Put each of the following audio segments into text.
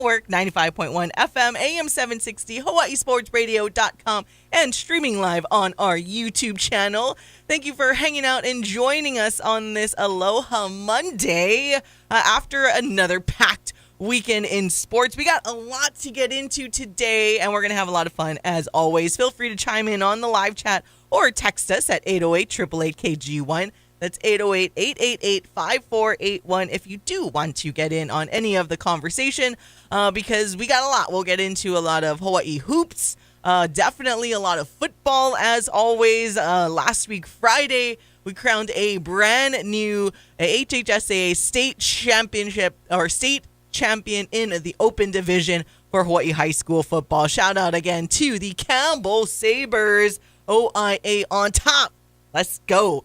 Network, 95.1 FM, AM 760, HawaiiSportsRadio.com, and streaming live on our YouTube channel. Thank you for hanging out and joining us on this Aloha Monday after another packed weekend in sports. We got a lot to get into today, and we're going to have a lot of fun as always. Feel free to chime in on the live chat or text us at 808-888-KG1. That's 808-888-5481 if you do want to get in on any of the conversation, because we got a lot. We'll get into a lot of Hawaii hoops, definitely a lot of football as always. Last week, Friday, we crowned a brand new HHSAA state championship or state champion in the open division for Hawaii high school football. Shout out again to the Campbell Sabers, OIA on top. Let's go.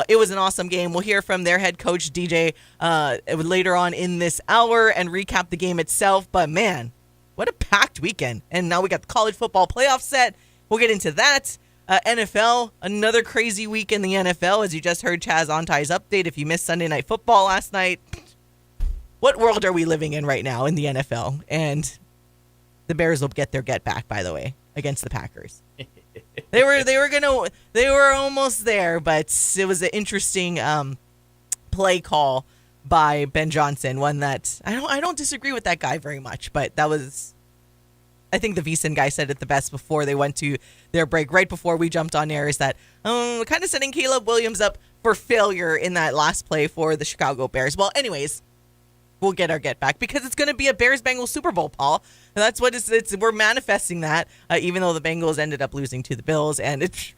It was an awesome game. We'll hear from their head coach, DJ, later on in this hour and recap the game itself. But, man, what a packed weekend. And now we got the college football playoff set. We'll get into that. NFL, another crazy week in the NFL, as you just heard Chaz Ontai's update. If you missed Sunday Night Football last night, what world are we living in right now in the NFL? And the Bears will get their get back, by the way, against the Packers. They were almost there, but it was an interesting play call by Ben Johnson. One that I don't disagree with that guy very much, but that was, I think the VSiN guy said it the best before they went to their break, right before we jumped on air, is that kind of setting Caleb Williams up for failure in that last play for the Chicago Bears. Well, anyways, we'll get our get back because it's going to be a Bears-Bengals Super Bowl, Paul. And that's what it's. We're manifesting that, even though the Bengals ended up losing to the Bills, and it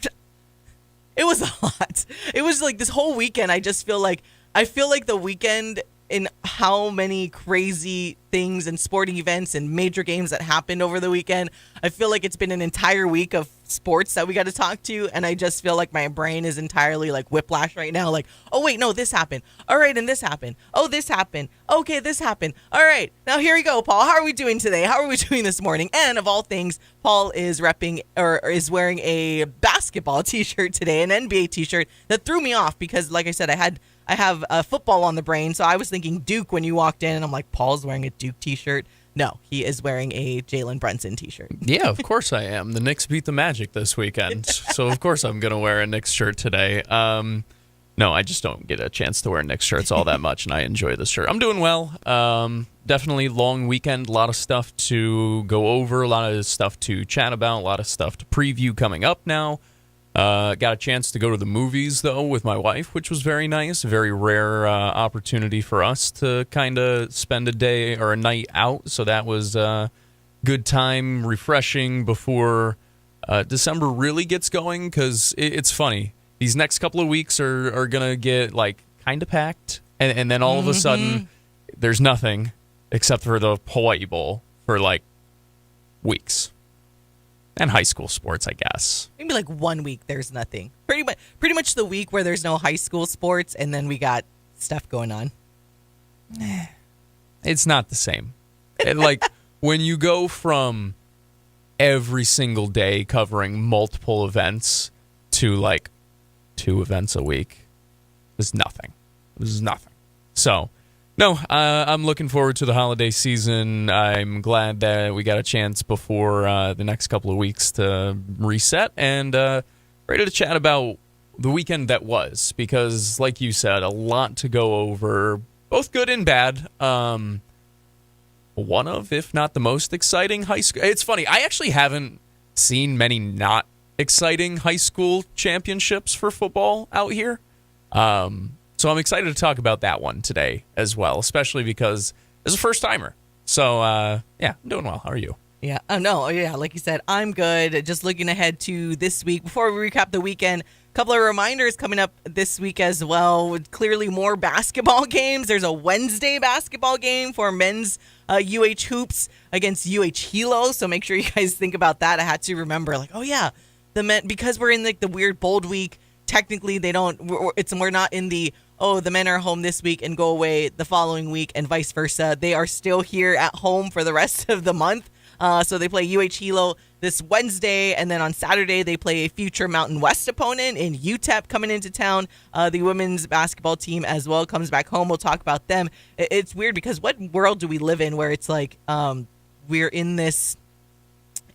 was a lot. It was like this whole weekend. I feel like the weekend in how many crazy things and sporting events and major games that happened over the weekend. I feel like it's been an entire week of sports that we got to talk to, and I just feel like my brain is entirely like whiplash right now. Like, oh wait, no, this happened. All right, and this happened. Oh, this happened. Okay, this happened. All right, now here we go, Paul. How are we doing today? How are we doing this morning? And of all things, Paul is repping or is wearing a basketball T-shirt today, an NBA T-shirt that threw me off because, like I said, I have football on the brain, so I was thinking Duke when you walked in, and I'm like, Paul's wearing a Duke T-shirt. No, he is wearing a Jalen Brunson T-shirt. Yeah, of course I am. The Knicks beat the Magic this weekend, so of course I'm going to wear a Knicks shirt today. No, I just don't get a chance to wear Knicks shirts all that much, and I enjoy this shirt. I'm doing well. Definitely long weekend, a lot of stuff to go over, a lot of stuff to chat about, a lot of stuff to preview coming up now. Got a chance to go to the movies, though, with my wife, which was very nice. A very rare opportunity for us to kind of spend a day or a night out. So that was a good time, refreshing before December really gets going. Because it's funny. These next couple of weeks are going to get like kind of packed. And then all of a sudden, there's nothing except for the Hawaii Bowl for like weeks. And high school sports, I guess. Maybe like 1 week there's nothing. Pretty much the week where there's no high school sports, and then we got stuff going on. It's not the same. Like when you go from every single day covering multiple events to like 2 events a week, there's nothing. There's nothing. So, no, I'm looking forward to the holiday season. I'm glad that we got a chance before the next couple of weeks to reset and ready to chat about the weekend that was. Because, like you said, a lot to go over, both good and bad. One of, if not the most exciting high school. It's funny, I actually haven't seen many not exciting high school championships for football out here. So I'm excited to talk about that one today as well, especially because it's a first-timer. So, yeah, I'm doing well. How are you? Yeah, like you said, I'm good. Just looking ahead to this week. Before we recap the weekend, a couple of reminders coming up this week as well. With clearly more basketball games. There's a Wednesday basketball game for men's UH Hoops against UH Hilo. So make sure you guys think about that. I had to remember, like, oh, yeah, the men, because we're in like the weird bold week, technically we're not in the, oh, the men are home this week and go away the following week and vice versa. They are still here at home for the rest of the month. So they play UH Hilo this Wednesday, and then on Saturday they play a future Mountain West opponent in UTEP coming into town. The women's basketball team as well comes back home. We'll talk about them. It's weird because what world do we live in where it's like we're in this,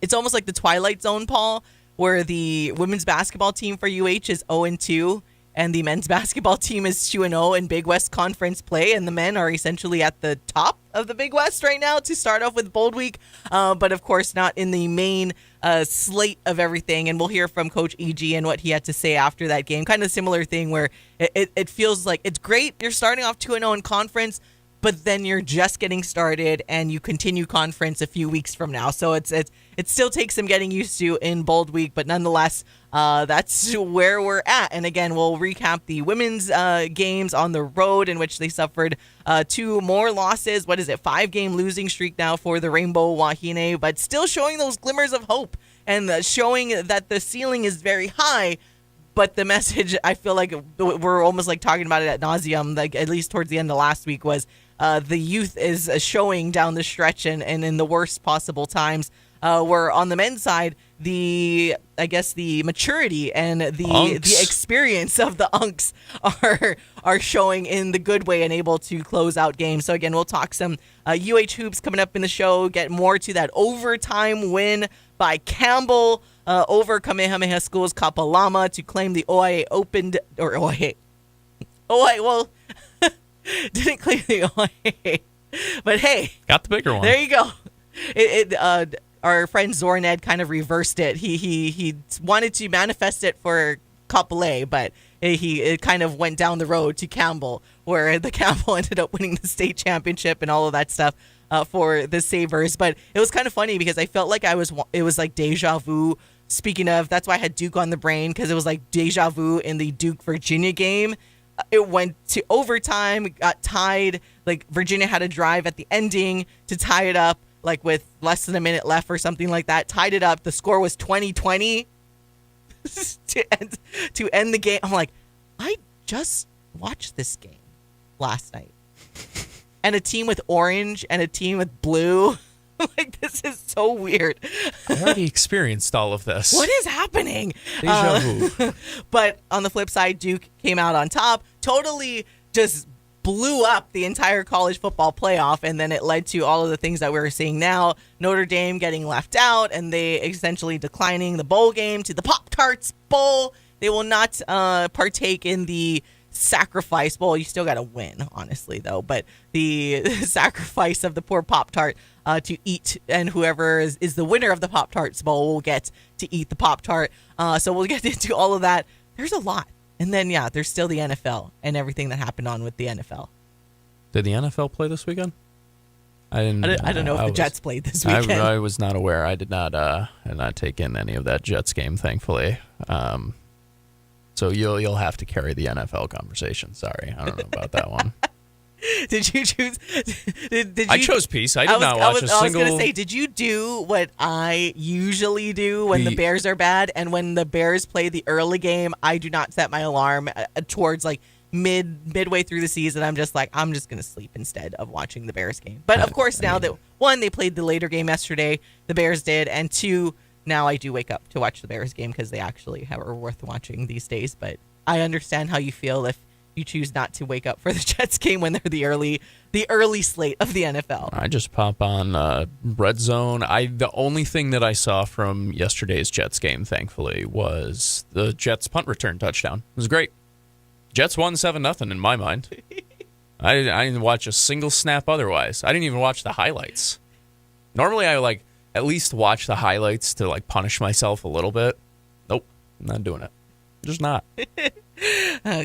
it's almost like the Twilight Zone, Paul, where the women's basketball team for UH is 0-2, and the men's basketball team is 2-0 in Big West Conference play, and the men are essentially at the top of the Big West right now to start off with Bold Week, but of course not in the main slate of everything. And we'll hear from Coach E.G. and what he had to say after that game. Kind of similar thing where it feels like it's great. You're starting off 2-0 in conference, but then you're just getting started and you continue conference a few weeks from now. So it still takes some getting used to in Bold Week, but nonetheless, that's where we're at. And again, we'll recap the women's games on the road in which they suffered 2 more losses. What is it? 5-game losing streak now for the Rainbow Wahine, but still showing those glimmers of hope and showing that the ceiling is very high. But the message, I feel like we're almost like talking about it ad nauseum, like at least towards the end of last week, was the youth is showing down the stretch and in the worst possible times. Where on the men's side, the maturity and the experience of the Unks are showing in the good way and able to close out games. So again, we'll talk some UH hoops coming up in the show, get more to that overtime win by Campbell over Kamehameha School's Kapālama to claim the OIA didn't claim the OIA, but hey, got the bigger one. There you go. Our friend Zorned kind of reversed it. He wanted to manifest it for Kapolei, but it kind of went down the road to Campbell, where the Campbell ended up winning the state championship and all of that stuff for the Sabers. But it was kind of funny because I felt like it was like deja vu. Speaking of, that's why I had Duke on the brain, because it was like deja vu in the Duke-Virginia game. It went to overtime, got tied. Like Virginia had a drive at the ending to tie it up, like with less than a minute left or something like that. Tied it up. The score was 20-20 to end the game. I'm like, I just watched this game last night. And a team with orange and a team with blue. Like, this is so weird. I already experienced all of this. What is happening? Deja vu. But on the flip side, Duke came out on top. Totally just blew up the entire college football playoff, and then it led to all of the things that we're seeing now. Notre Dame getting left out, and they essentially declining the bowl game to the Pop-Tarts Bowl. They will not partake in the sacrifice bowl. You still got to win, honestly, though. But the sacrifice of the poor Pop-Tart to eat, and whoever is the winner of the Pop-Tarts Bowl will get to eat the Pop-Tart. So we'll get into all of that. There's a lot. And then, yeah, there's still the NFL and everything that happened on with the NFL. Did the NFL play this weekend? I don't know if the Jets played this weekend. I was not aware. I did not take in any of that Jets game, thankfully. So you'll have to carry the NFL conversation. Sorry, I don't know about that one. Did you choose? I chose peace. I did not watch a single. I was going to say, did you do what I usually do when the Bears are bad? And when the Bears play the early game, I do not set my alarm towards like midway through the season. I'm just going to sleep instead of watching the Bears game. But of course, now that one, they played the later game yesterday, the Bears did, and two, now I do wake up to watch the Bears game because they actually are worth watching these days. But I understand how you feel if you choose not to wake up for the Jets game when they're the early slate of the NFL. I just pop on Red Zone. The only thing that I saw from yesterday's Jets game, thankfully, was the Jets punt return touchdown. It was great. Jets won 7-0 in my mind. I didn't watch a single snap otherwise. I didn't even watch the highlights. Normally I at least watch the highlights to punish myself a little bit. Nope, I'm not doing it. Just not.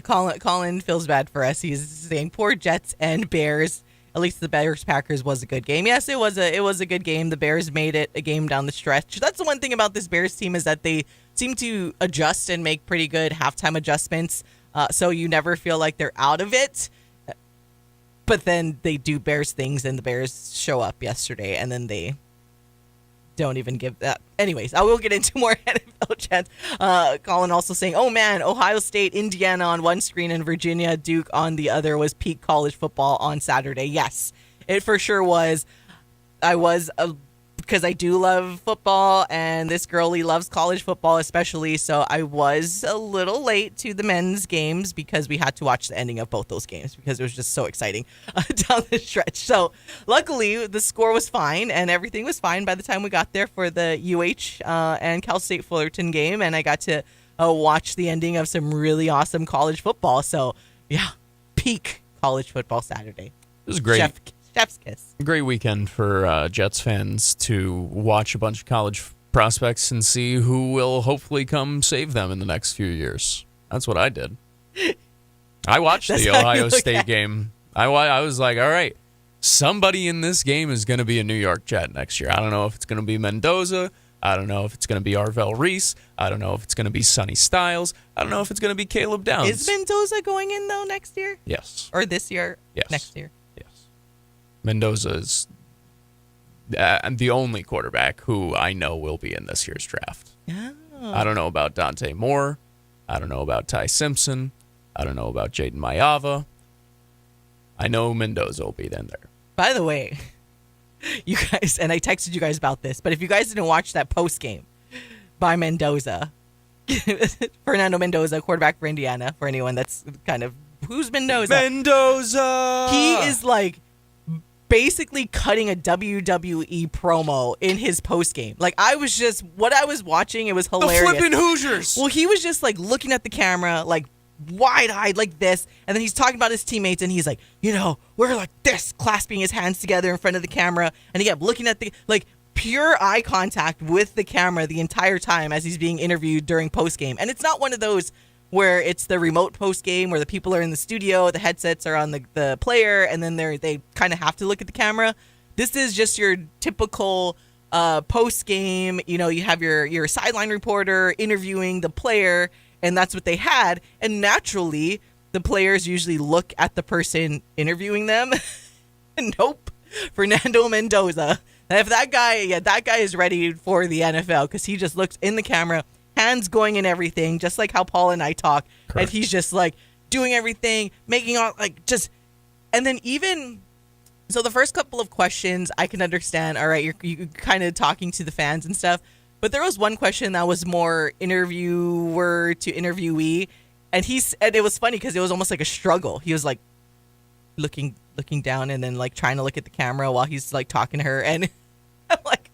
Colin feels bad for us. He's saying poor Jets and Bears. At least the Bears-Packers was a good game. Yes, it was a good game. The Bears made it a game down the stretch. That's the one thing about this Bears team is that they seem to adjust and make pretty good halftime adjustments. So you never feel like they're out of it. But then they do Bears things, and the Bears show up yesterday, and then they don't even give that. Anyways, I will get into more NFL chats. Colin also saying, oh man, Ohio State, Indiana on one screen and Virginia, Duke on the other was peak college football on Saturday. Yes, it for sure was. I was because I do love football, and this girlie loves college football especially, so I was a little late to the men's games because we had to watch the ending of both those games because it was just so exciting down the stretch. So luckily, the score was fine, and everything was fine by the time we got there for the UH and Cal State Fullerton game, and I got to watch the ending of some really awesome college football. So, yeah, peak college football Saturday. It was great. Chef's kiss. Great weekend for Jets fans to watch a bunch of college prospects and see who will hopefully come save them in the next few years. That's what I did. I watched the Ohio State game. I was like, all right, somebody in this game is going to be a New York Jet next year. I don't know if it's going to be Mendoza. I don't know if it's going to be Arvell Reese. I don't know if it's going to be Sonny Styles. I don't know if it's going to be Caleb Downs. Is Mendoza going in, though, next year? Yes. Or this year? Yes. Next year? Yes. Mendoza is the only quarterback who I know will be in this year's draft. Oh. I don't know about Dante Moore. I don't know about Ty Simpson. I don't know about Jaden Mayava. I know Mendoza will be in there. By the way, you guys, and I texted you guys about this, but if you guys didn't watch that post game by Mendoza, Fernando Mendoza, quarterback for Indiana, for anyone that's kind of, who's Mendoza? Mendoza! He is like basically cutting a WWE promo in his post game. Like, what I was watching, it was hilarious. The flippin' Hoosiers! Well, he was just like looking at the camera, like wide-eyed like this, and then he's talking about his teammates, and he's like, we're like this, clasping his hands together in front of the camera, and he kept looking at the, like, pure eye contact with the camera the entire time as he's being interviewed during post-game. And it's not one of those where it's the remote post-game where the people are in the studio, the headsets are on the player, and then they kind of have to look at the camera. This is just your typical post-game, you have your sideline reporter interviewing the player, and that's what they had. And naturally, the players usually look at the person interviewing them. Nope. Fernando Mendoza. If that guy is ready for the NFL because he just looks in the camera, hands going in everything, just like how Paul and I talk. Correct. And he's just like doing everything, making all like just, and then even, so the first couple of questions I can understand. All right, you're kind of talking to the fans and stuff. But there was one question that was more interviewer to interviewee, and it was funny because it was almost like a struggle. He was like looking down and then like trying to look at the camera while he's like talking to her, and I'm like,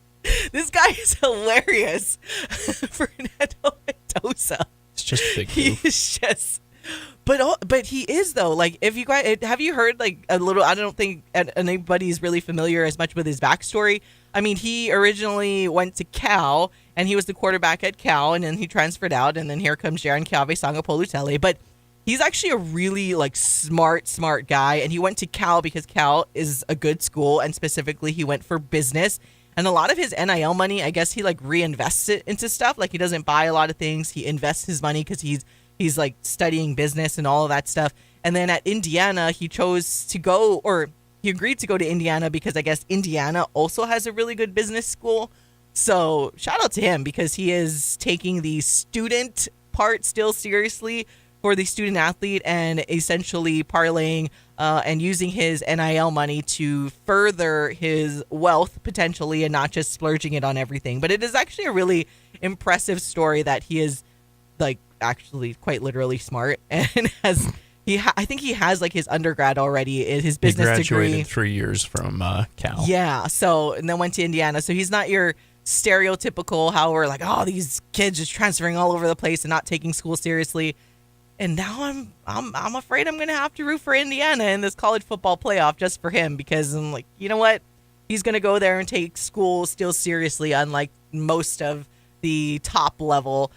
this guy is hilarious. Fernando Mendoza. It's just a big goof. He's just, but he is though. Like, if you guys have you heard like a little? I don't think anybody's really familiar as much with his backstory. I mean, he originally went to Cal, and he was the quarterback at Cal, and then he transferred out, and then here comes Jaron Sanga-Polutele. But he's actually a really, like, smart guy, and he went to Cal because Cal is a good school, and specifically he went for business. And a lot of his NIL money, I guess he, like, reinvests it into stuff. Like, he doesn't buy a lot of things. He invests his money because he's like, studying business and all of that stuff. And then at Indiana, he chose to go, or he agreed to go to Indiana because I guess Indiana also has a really good business school. So shout out to him because he is taking the student part still seriously for the student athlete and essentially parlaying and using his NIL money to further his wealth potentially and not just splurging it on everything. But it is actually a really impressive story that he is like actually quite literally smart and has... I think he has like his undergrad already in his business degree. He graduated 3 years from Cal. Yeah, so and then went to Indiana. So he's not your stereotypical how we're like, oh, these kids just transferring all over the place and not taking school seriously. And now I'm afraid I'm gonna have to root for Indiana in this college football playoff just for him because I'm like, you know what? He's gonna go there and take school still seriously, unlike most of the top level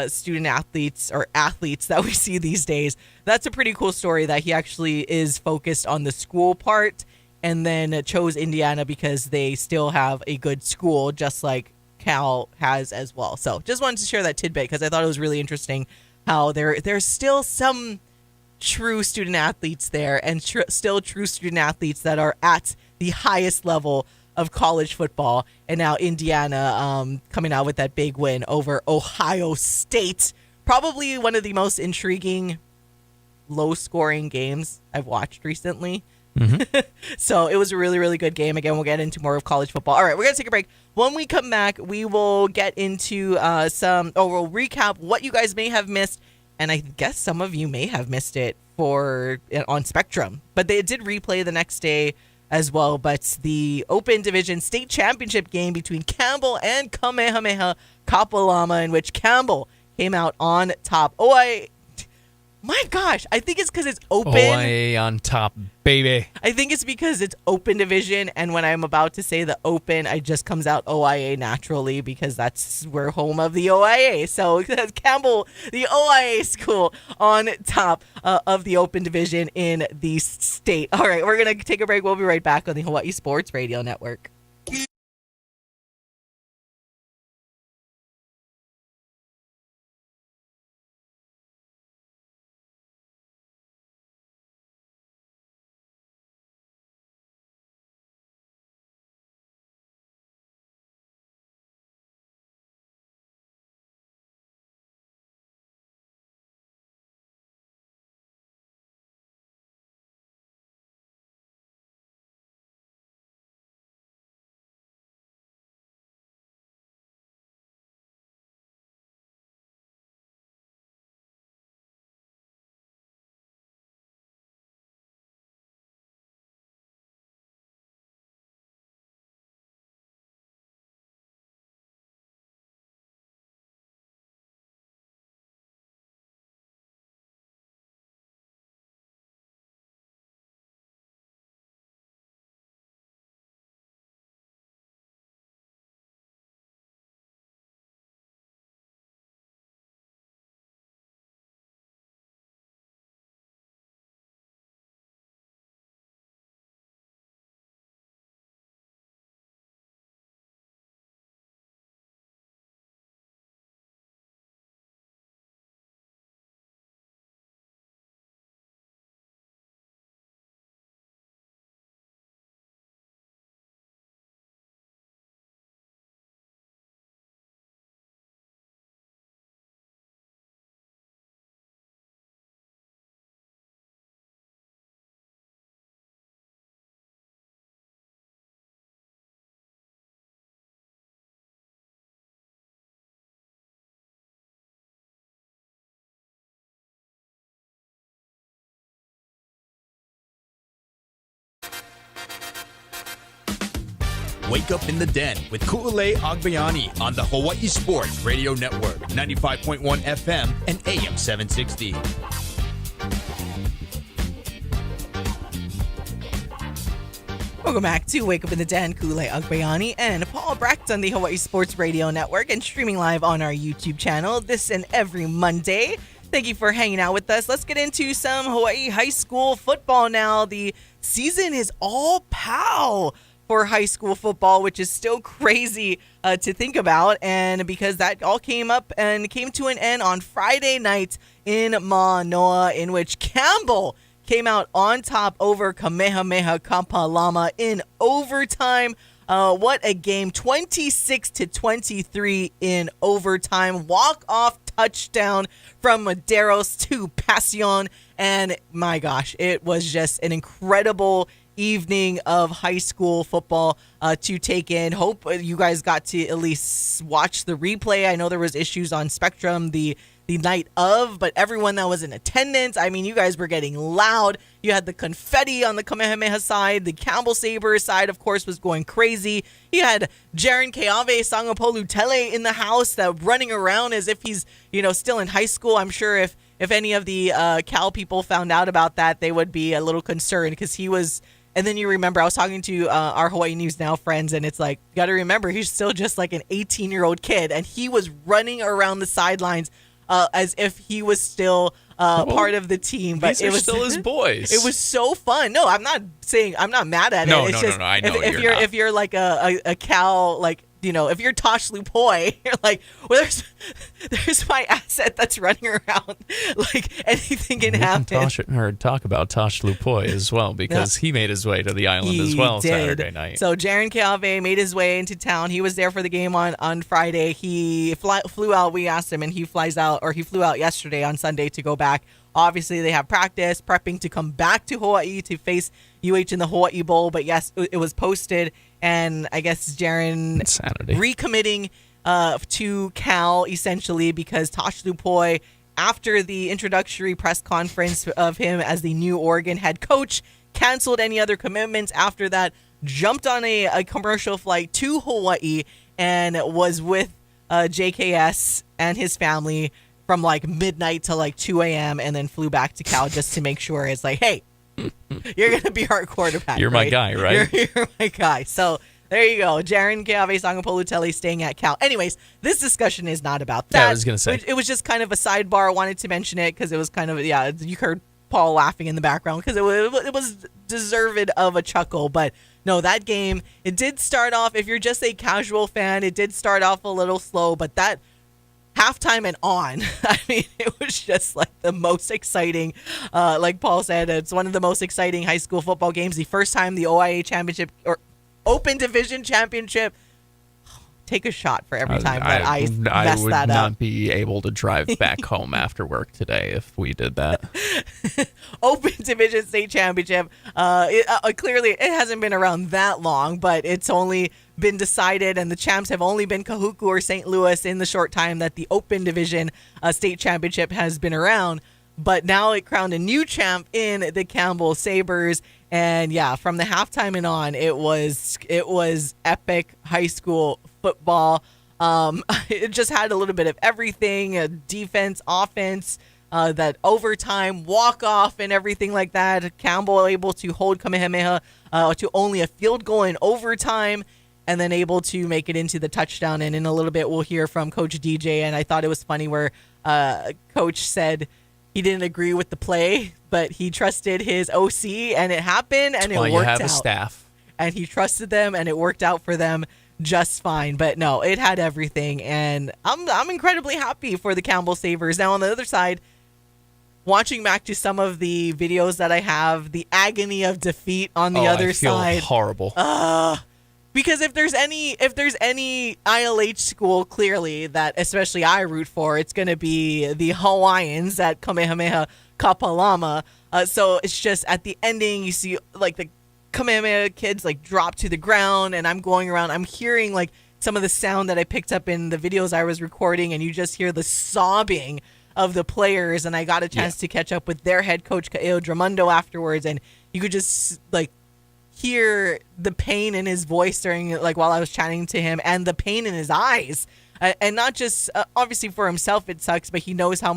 student athletes or athletes that we see these days. That's a pretty cool story that he actually is focused on the school part and then chose Indiana because they still have a good school just like Cal has as well. So just wanted to share that tidbit because I thought it was really interesting how there's still some true student athletes there and still true student athletes that are at the highest level of college football, and now Indiana coming out with that big win over Ohio State. Probably one of the most intriguing, low-scoring games I've watched recently. So it was a really, really good game. Again, we'll get into more of college football. All right, we're going to take a break. When we come back, we will get into we'll recap what you guys may have missed. And I guess some of you may have missed it on Spectrum. But they did replay the next day as well. But the Open Division State Championship game between Campbell and Kamehameha-Kapālama, in which Campbell came out on top. My gosh, I think it's because it's open. Hawai'i on top, baby. I think it's because it's open division, and when I'm about to say the open, it just comes out OIA naturally because we're home of the OIA. So Campbell, the OIA school, on top of the open division in the state. All right, we're going to take a break. We'll be right back on the Hawaii Sports Radio Network. Wake up in the den with Ku'ulei Agbayani on the Hawaii Sports Radio Network, 95.1 FM and AM 760. Welcome back to Wake Up in the Den. Ku'ulei Agbayani and Paul Brecht on the Hawaii Sports Radio Network and streaming live on our YouTube channel this and every Monday. Thank you for hanging out with us. Let's get into some Hawaii high school football now. The season is all POW for high school football, which is still crazy to think about. And because that all came up and came to an end on Friday night in Manoa, in which Campbell came out on top over Kamehameha-Kapālama in overtime. What a game. 26-23 in overtime. Walk-off touchdown from Medeiros to Passion. And my gosh, it was just an incredible evening of high school football to take in. Hope you guys got to at least watch the replay. I know there was issues on Spectrum the night of, but everyone that was in attendance, I mean, you guys were getting loud. You had the confetti on the Kamehameha side. The Campbell Sabers side, of course, was going crazy. You had Jaren Keave Sangapolu Tele in the house that running around as if he's, still in high school. I'm sure if any of the Cal people found out about that, they would be a little concerned because he was. And then you remember, I was talking to our Hawaii News Now friends, and it's like, you got to remember, he's still just like an 18-year-old kid, and he was running around the sidelines as if he was still part of the team. But it was still his boys. It was so fun. No, I'm not mad at it. No, it's no, I know if you're like a Cal, like, if you're Tosh Lupoi, you're like, well, there's my asset that's running around. Like, anything can happen. Talk about Tosh Lupoi as well, because he made his way to the island as well Saturday night. So Jaren Keave made his way into town. He was there for the game on Friday. He flew out. We asked him, and he flew out yesterday on Sunday to go back. Obviously, they have practice, prepping to come back to Hawaii to face, UH in the Hawaii Bowl. But yes, it was posted, and I guess Darren Insanity. recommitting to Cal essentially because Tosh Lupoi, after the introductory press conference of him as the new Oregon head coach, canceled any other commitments after that, jumped on a commercial flight to Hawaii, and was with JKS and his family from like midnight to like 2 a.m. and then flew back to Cal just to make sure it's like, hey, you're going to be our quarterback. You're my guy, right? You're my guy. So there you go. Jaren Keave Sangapolu-Tele staying at Cal. Anyways, this discussion is not about that. Yeah, I was going to say. It was just kind of a sidebar. I wanted to mention it because it was kind of, you heard Paul laughing in the background because it was deserved of a chuckle. But no, that game, it did start off, if you're just a casual fan, it did start off a little slow. But that halftime and on, I mean, it was just like the most exciting, like Paul said, it's one of the most exciting high school football games. The first time the OIA championship or Open Division Championship. Take a shot for every time that I mess that up. I would not be able to drive back home after work today if we did that. Open Division State Championship. Clearly, it hasn't been around that long, but it's only been decided, and the champs have only been Kahuku or St. Louis in the short time that the Open Division State Championship has been around. But now it crowned a new champ in the Campbell Sabers. And yeah, from the halftime and on, it was epic high school football. It just had a little bit of everything, defense, offense, that overtime, walk-off and everything like that. Campbell able to hold Kamehameha to only a field goal in overtime and then able to make it into the touchdown. And in a little bit, we'll hear from Coach DJ. And I thought it was funny where Coach said he didn't agree with the play, but he trusted his OC, and it happened, and it worked out. You have a staff. And he trusted them, and it worked out for them just fine. But no, it had everything, and I'm incredibly happy for the Campbell Sabers. Now, on the other side, watching back to some of the videos that I have, the agony of defeat on the other side. I feel horrible. Because if there's any ILH school, clearly, that especially I root for, it's going to be the Hawaiians at Kamehameha-Kapālama. So it's just at the ending, you see like the Kamehameha kids like drop to the ground, and I'm going around, I'm hearing like some of the sound that I picked up in the videos I was recording, and you just hear the sobbing of the players. And I got a chance to catch up with their head coach, Ka'eo Dramundo, afterwards, and you could just like hear the pain in his voice during like while I was chatting to him, and the pain in his eyes, and not just obviously for himself it sucks, but he knows how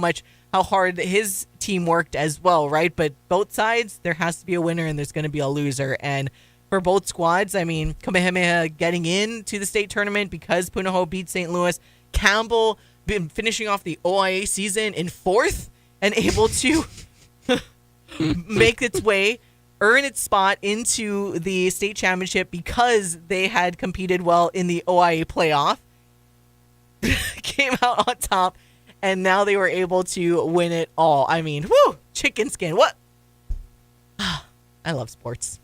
hard his team worked as well, right? But both sides, there has to be a winner and there's going to be a loser. And for both squads, I mean, Kamehameha getting into the state tournament because Punahou beat St. Louis, Campbell been finishing off the OIA season in 4th and able to make its way, earn its spot into the state championship because they had competed well in the OIA playoff, came out on top, and now they were able to win it all. I mean, whoo, chicken skin. What? I love sports.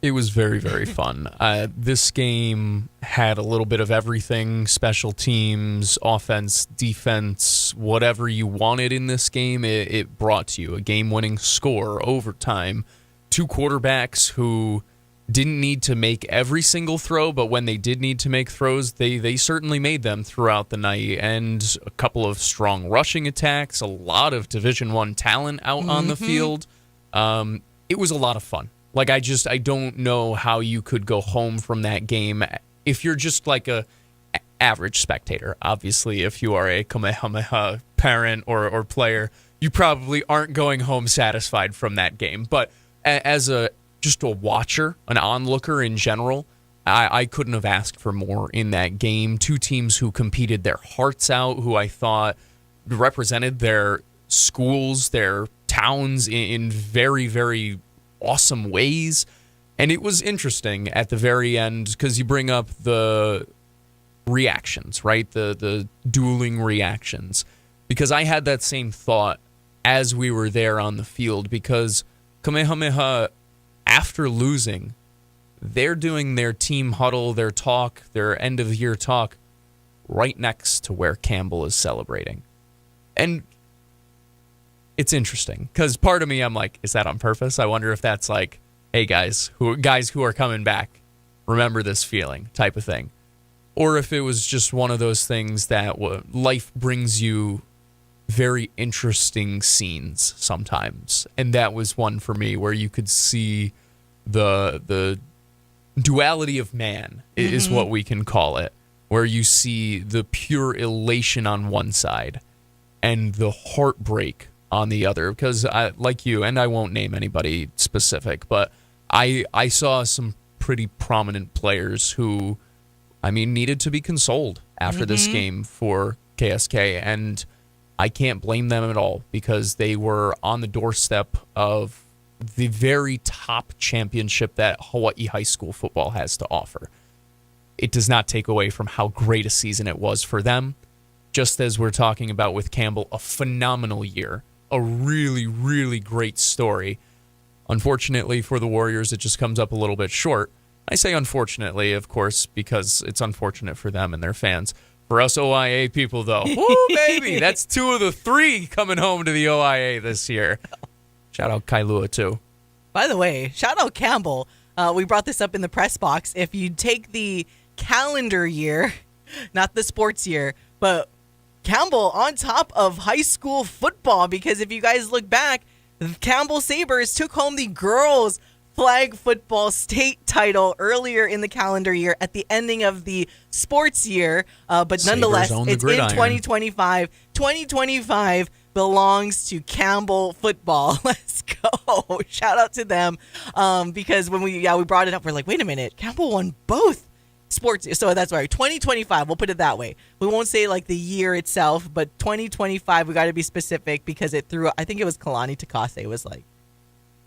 It was very, very fun. This game had a little bit of everything, special teams, offense, defense, whatever you wanted in this game, it brought to you. A game-winning score, overtime, 2 quarterbacks who didn't need to make every single throw, but when they did need to make throws, they certainly made them throughout the night, and a couple of strong rushing attacks, a lot of Division I talent out on the field. It was a lot of fun. Like, I don't know how you could go home from that game if you're just like a average spectator. Obviously, if you are a Kamehameha parent or player, you probably aren't going home satisfied from that game. But as just a watcher, an onlooker in general, I couldn't have asked for more in that game. 2 teams who competed their hearts out, who I thought represented their schools, their towns in very, very awesome ways. And it was interesting at the very end because you bring up the reactions, right? The dueling reactions. Because I had that same thought as we were there on the field, because Kamehameha, after losing, they're doing their team huddle, their talk, their end-of-year talk, right next to where Campbell is celebrating. And it's interesting, because part of me, I'm like, is that on purpose? I wonder if that's like hey guys who are coming back, remember this feeling type of thing. Or if it was just one of those things that life brings you very interesting scenes sometimes. And that was one for me where you could see the duality of man is what we can call it, where you see the pure elation on one side and the heartbreak on the other. Because I, like you, and I won't name anybody specific, but I saw some pretty prominent players who, I mean, needed to be consoled after this game for KSK, and I can't blame them at all because they were on the doorstep of the very top championship that Hawaii high school football has to offer. It does not take away from how great a season it was for them. Just as we're talking about with Campbell, a phenomenal year, a really, really great story. Unfortunately for the Warriors, it just comes up a little bit short. I say unfortunately, of course, because it's unfortunate for them and their fans. For us OIA people, though, woo, baby, that's 2 of the 3 coming home to the OIA this year. Shout out Kailua, too. By the way, shout out Campbell. We brought this up in the press box. If you take the calendar year, not the sports year, but Campbell on top of high school football, because if you guys look back, Campbell Sabers took home the girls' flag football state title earlier in the calendar year at the ending of the sports year. But nonetheless, it's in 2025. 2025 belongs to Campbell football. Let's go. Shout out to them. Because when we brought it up, we're like, wait a minute, Campbell won both sports. So that's right. 2025. We'll put it that way. We won't say like the year itself, but 2025, we got to be specific because it threw, I think it was Kalani Takase was like,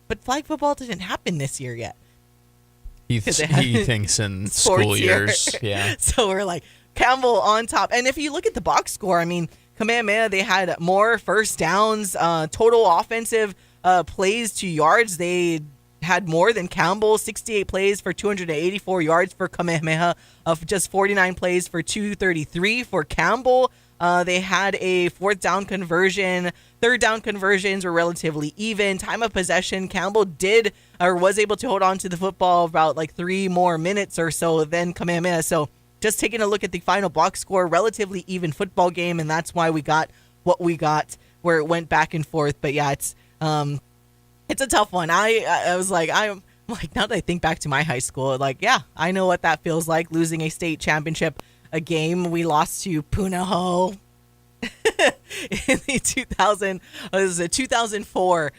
but flag football didn't happen this year yet. He thinks in school years. Yeah. So we're like, Campbell on top. And if you look at the box score, I mean, Kamehameha, they had more first downs, total offensive plays to yards. They had more than Campbell, 68 plays for 284 yards for Kamehameha, of just 49 plays for 233 for Campbell. They had a fourth down conversion. Third down conversions were relatively even. Time of possession, Campbell was able to hold on to the football about like 3 more minutes or so than Kamehameha. So just taking a look at the final box score, relatively even football game, and that's why we got what we got, where it went back and forth. But yeah, it's a tough one. I was like, I'm like, now that I think back to my high school, like, yeah, I know what that feels like, losing a state championship, a game we lost to Punahou in the 2004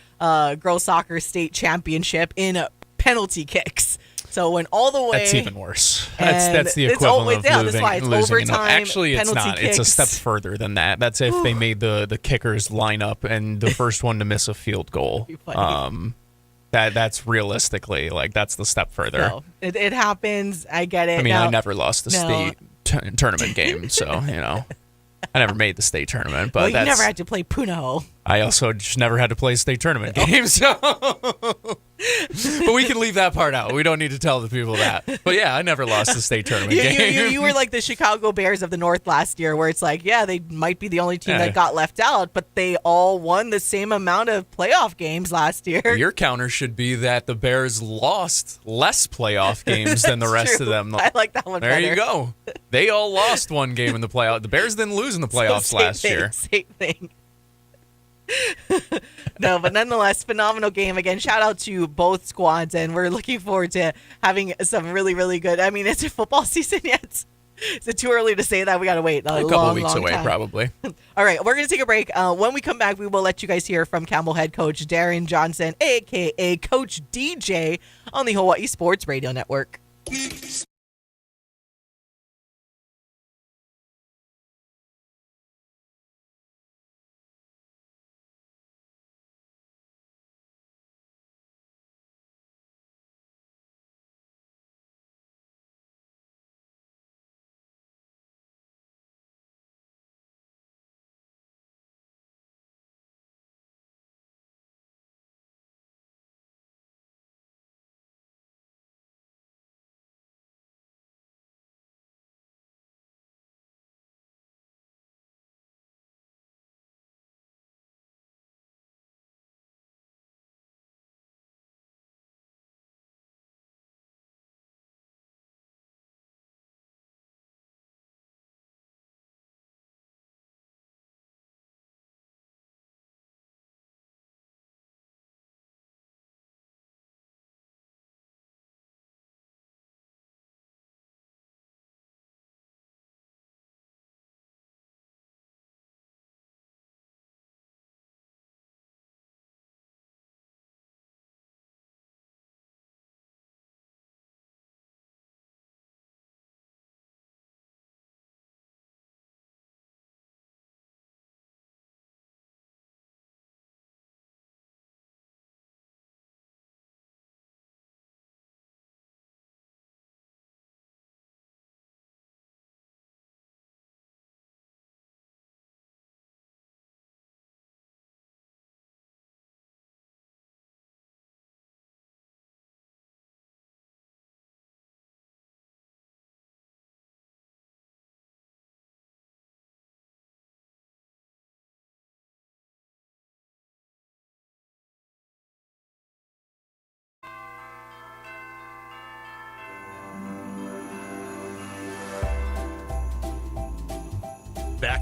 girls soccer state championship in penalty kicks. So went all the way. That's even worse. That's the equivalent of losing. Overtime. Actually, it's not. Kicks. It's a step further than that. That's if they made the kickers line up and the first one to miss a field goal. That's realistically, like, that's the step further. No, it happens. I get it. I mean, I never lost the state tournament game, so, you know. I never made the state tournament, but you never had to play Punahou. I also just never had to play a state tournament game, so. But we can leave that part out. We don't need to tell the people that. But yeah, I never lost the state tournament game. You were like the Chicago Bears of the North last year, where it's like, yeah, they might be the only team that got left out, but they all won the same amount of playoff games last year. Your counter should be that the Bears lost less playoff games than the rest of them. I like that one better. There you go. They all lost one game in the playoff. The Bears didn't lose in the playoffs last year. Same thing. No, but nonetheless, phenomenal game. Again, shout out to both squads, and we're looking forward to having some really, really good. I mean, is it football season yet? Is it too early to say that? We got to wait a couple weeks long away, time. probably. All right, we're going to take a break. When we come back, we will let you guys hear from Campbell head coach Darren Johnson, a.k.a. Coach DJ, on the Hawaii Sports Radio Network.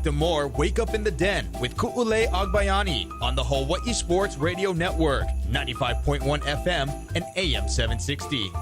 to more Wake Up in the Den with Ku'ulei Agbayani on the Hawaii Sports Radio Network, 95.1 FM and AM 760.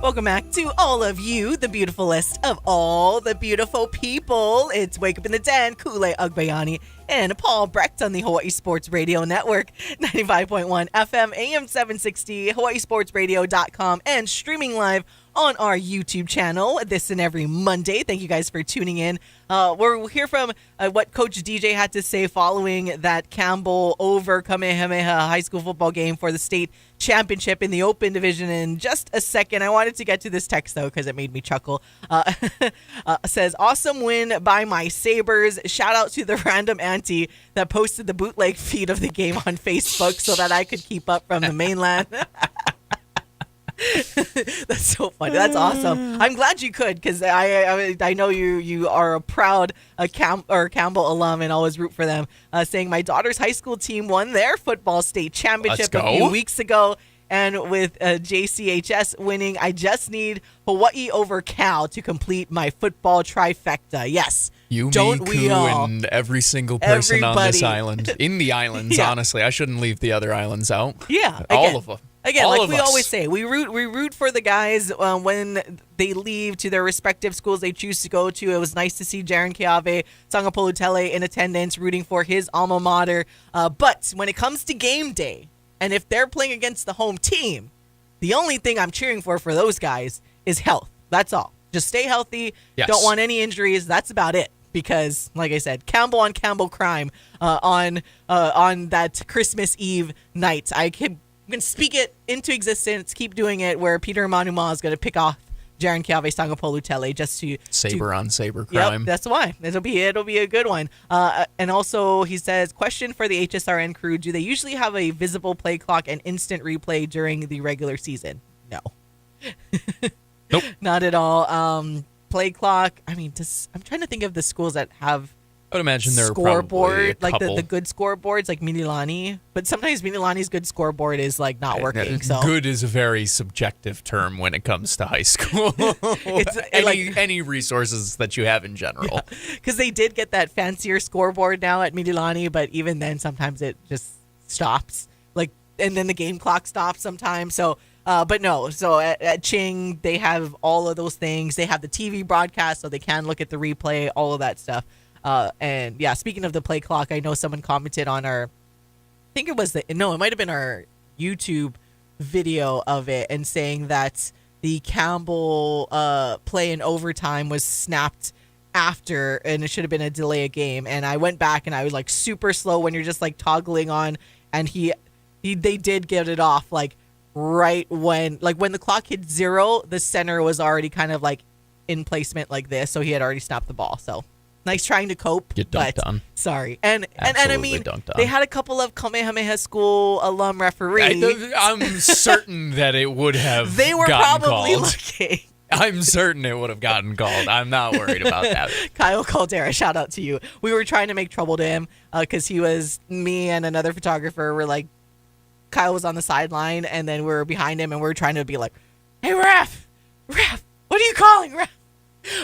Welcome back to all of you, the beautifulest of all the beautiful people. It's Wake Up in the Den, Ku'ulei Agbayani, and Paul Brecht on the Hawaii Sports Radio Network, 95.1 FM, AM 760, hawaiisportsradio.com, and streaming live on our YouTube channel this and every Monday. Thank you guys for tuning in. We'll hear from what Coach DJ had to say following that Campbell over Kamehameha high school football game for the state championship in the open division in just a second. I wanted to get to this text, though, because it made me chuckle. Says, awesome win by my Sabres. Shout out to the random auntie that posted the bootleg feed of the game on Facebook so that I could keep up from the mainland. That's so funny. That's awesome. I'm glad you could, because I know you are a proud Campbell alum and always root for them. Saying my daughter's high school team won their football state championship a few weeks ago, and with JCHS winning, I just need Hawaii over Cal to complete my football trifecta. Yes. You, don't me, we Ku, all? and every single person on this island. In the islands, Yeah. honestly. I shouldn't leave the other islands out. Yeah. All of them. Again, all like of we us. always say, we root for the guys when they leave to their respective schools they choose to go to. It was nice to see Darren Keave, Sangapolutele in attendance, rooting for his alma mater. But when it comes to game day, and if they're playing against the home team, the only thing I'm cheering for those guys is health. That's all. Just stay healthy. Yes. Don't want any injuries. That's about it. Because, like I said, Campbell on Campbell crime on that Christmas Eve night. I'm going to speak it into existence, keep doing it, where Peter Manuma is going to pick off Darren Keave Sangapolutele just to... Saber on saber crime. Yep, that's why. It'll be a good one. And also, he says, question for the HSRN crew, do they usually have a visible play clock and instant replay during the regular season? No. Nope. Not at all. Play clock. I mean, I'm trying to think of the schools that have I would imagine there are probably a scoreboard, like couple. the good scoreboards, like Minilani. But sometimes Minilani's good scoreboard is like not working. So good is a very subjective term when it comes to high school. It's any resources that you have in general. because they did get that fancier scoreboard now at Minilani, but even then, sometimes it just stops. And then the game clock stops sometimes. So. But no, so at Ching, they have all of those things. They have the TV broadcast, so they can look at the replay, all of that stuff. And yeah, speaking of the play clock, I know someone commented on it might have been our YouTube video of it, and saying that the Campbell play in overtime was snapped after, and it should have been a delay of game. And I went back and I was like super slow when you're just like toggling on, and they did get it off right when the clock hit 0, the center was already kind of like in placement like this, so he had already stopped the ball. So nice trying to cope. Get dunked on. Sorry. And I Absolutely mean, dunked on. they had a couple of Kamehameha school alum referees. I'm certain that it would have They were gotten probably called. looking. I'm certain it would have gotten called. I'm not worried about that. Kyle Caldera, shout out to you. We were trying to make trouble to him because me and another photographer were like, Kyle was on the sideline, and then we were behind him, and we were trying to be like, hey, ref, what are you calling, ref?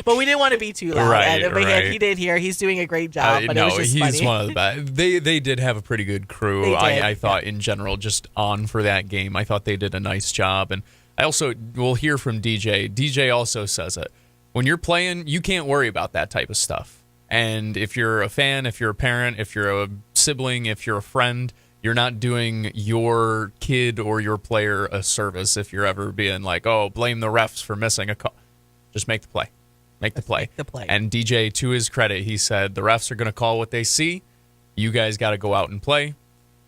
But we didn't want to be too loud. Right. He did hear. He's doing a great job, but no, it was just he's funny. one of the best. They did have a pretty good crew. They did, I thought in general, just on for that game, I thought they did a nice job. And I also will hear from DJ. DJ also says it. When you're playing, you can't worry about that type of stuff. And if you're a fan, if you're a parent, if you're a sibling, if you're a friend, you're not doing your kid or your player a service if you're ever being like, oh, blame the refs for missing a call. Just make the play. Make the play. And DJ, to his credit, he said the refs are going to call what they see. You guys got to go out and play.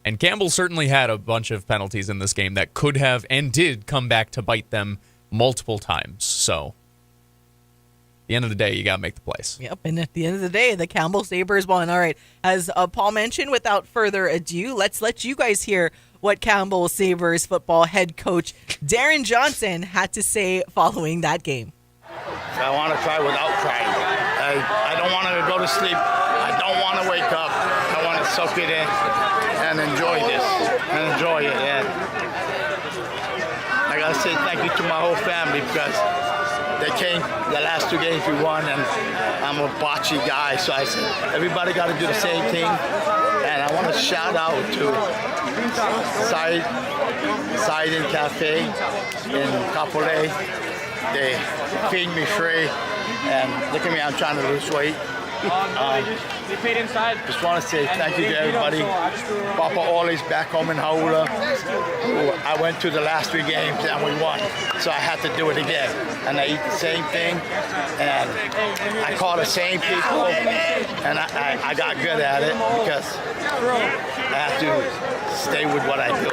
And Campbell certainly had a bunch of penalties in this game that could have and did come back to bite them multiple times. So at the end of the day, you got to make the plays. Yep, and at the end of the day, the Campbell Sabers won. All right, as Paul mentioned, without further ado, let's let you guys hear what Campbell Sabers football head coach Darren Johnson had to say following that game. I want to try without trying. I don't want to go to sleep. I don't want to wake up. I want to soak it in and enjoy this and enjoy it. And I got to say thank you to my whole family because they came the last 2 games we won, and I'm a bocce guy, so I said everybody got to do the same thing. And I want to shout out to Sidon Cafe in Kapolei. They feed me free, and look at me, I'm trying to lose weight. They paid inside. Just want to say thank you to everybody. Papa Ole's back home in Hauula. I went to the last 3 games and we won, so I had to do it again. And I eat the same thing, and I call the same people, and I got good at it because I have to stay with what I do.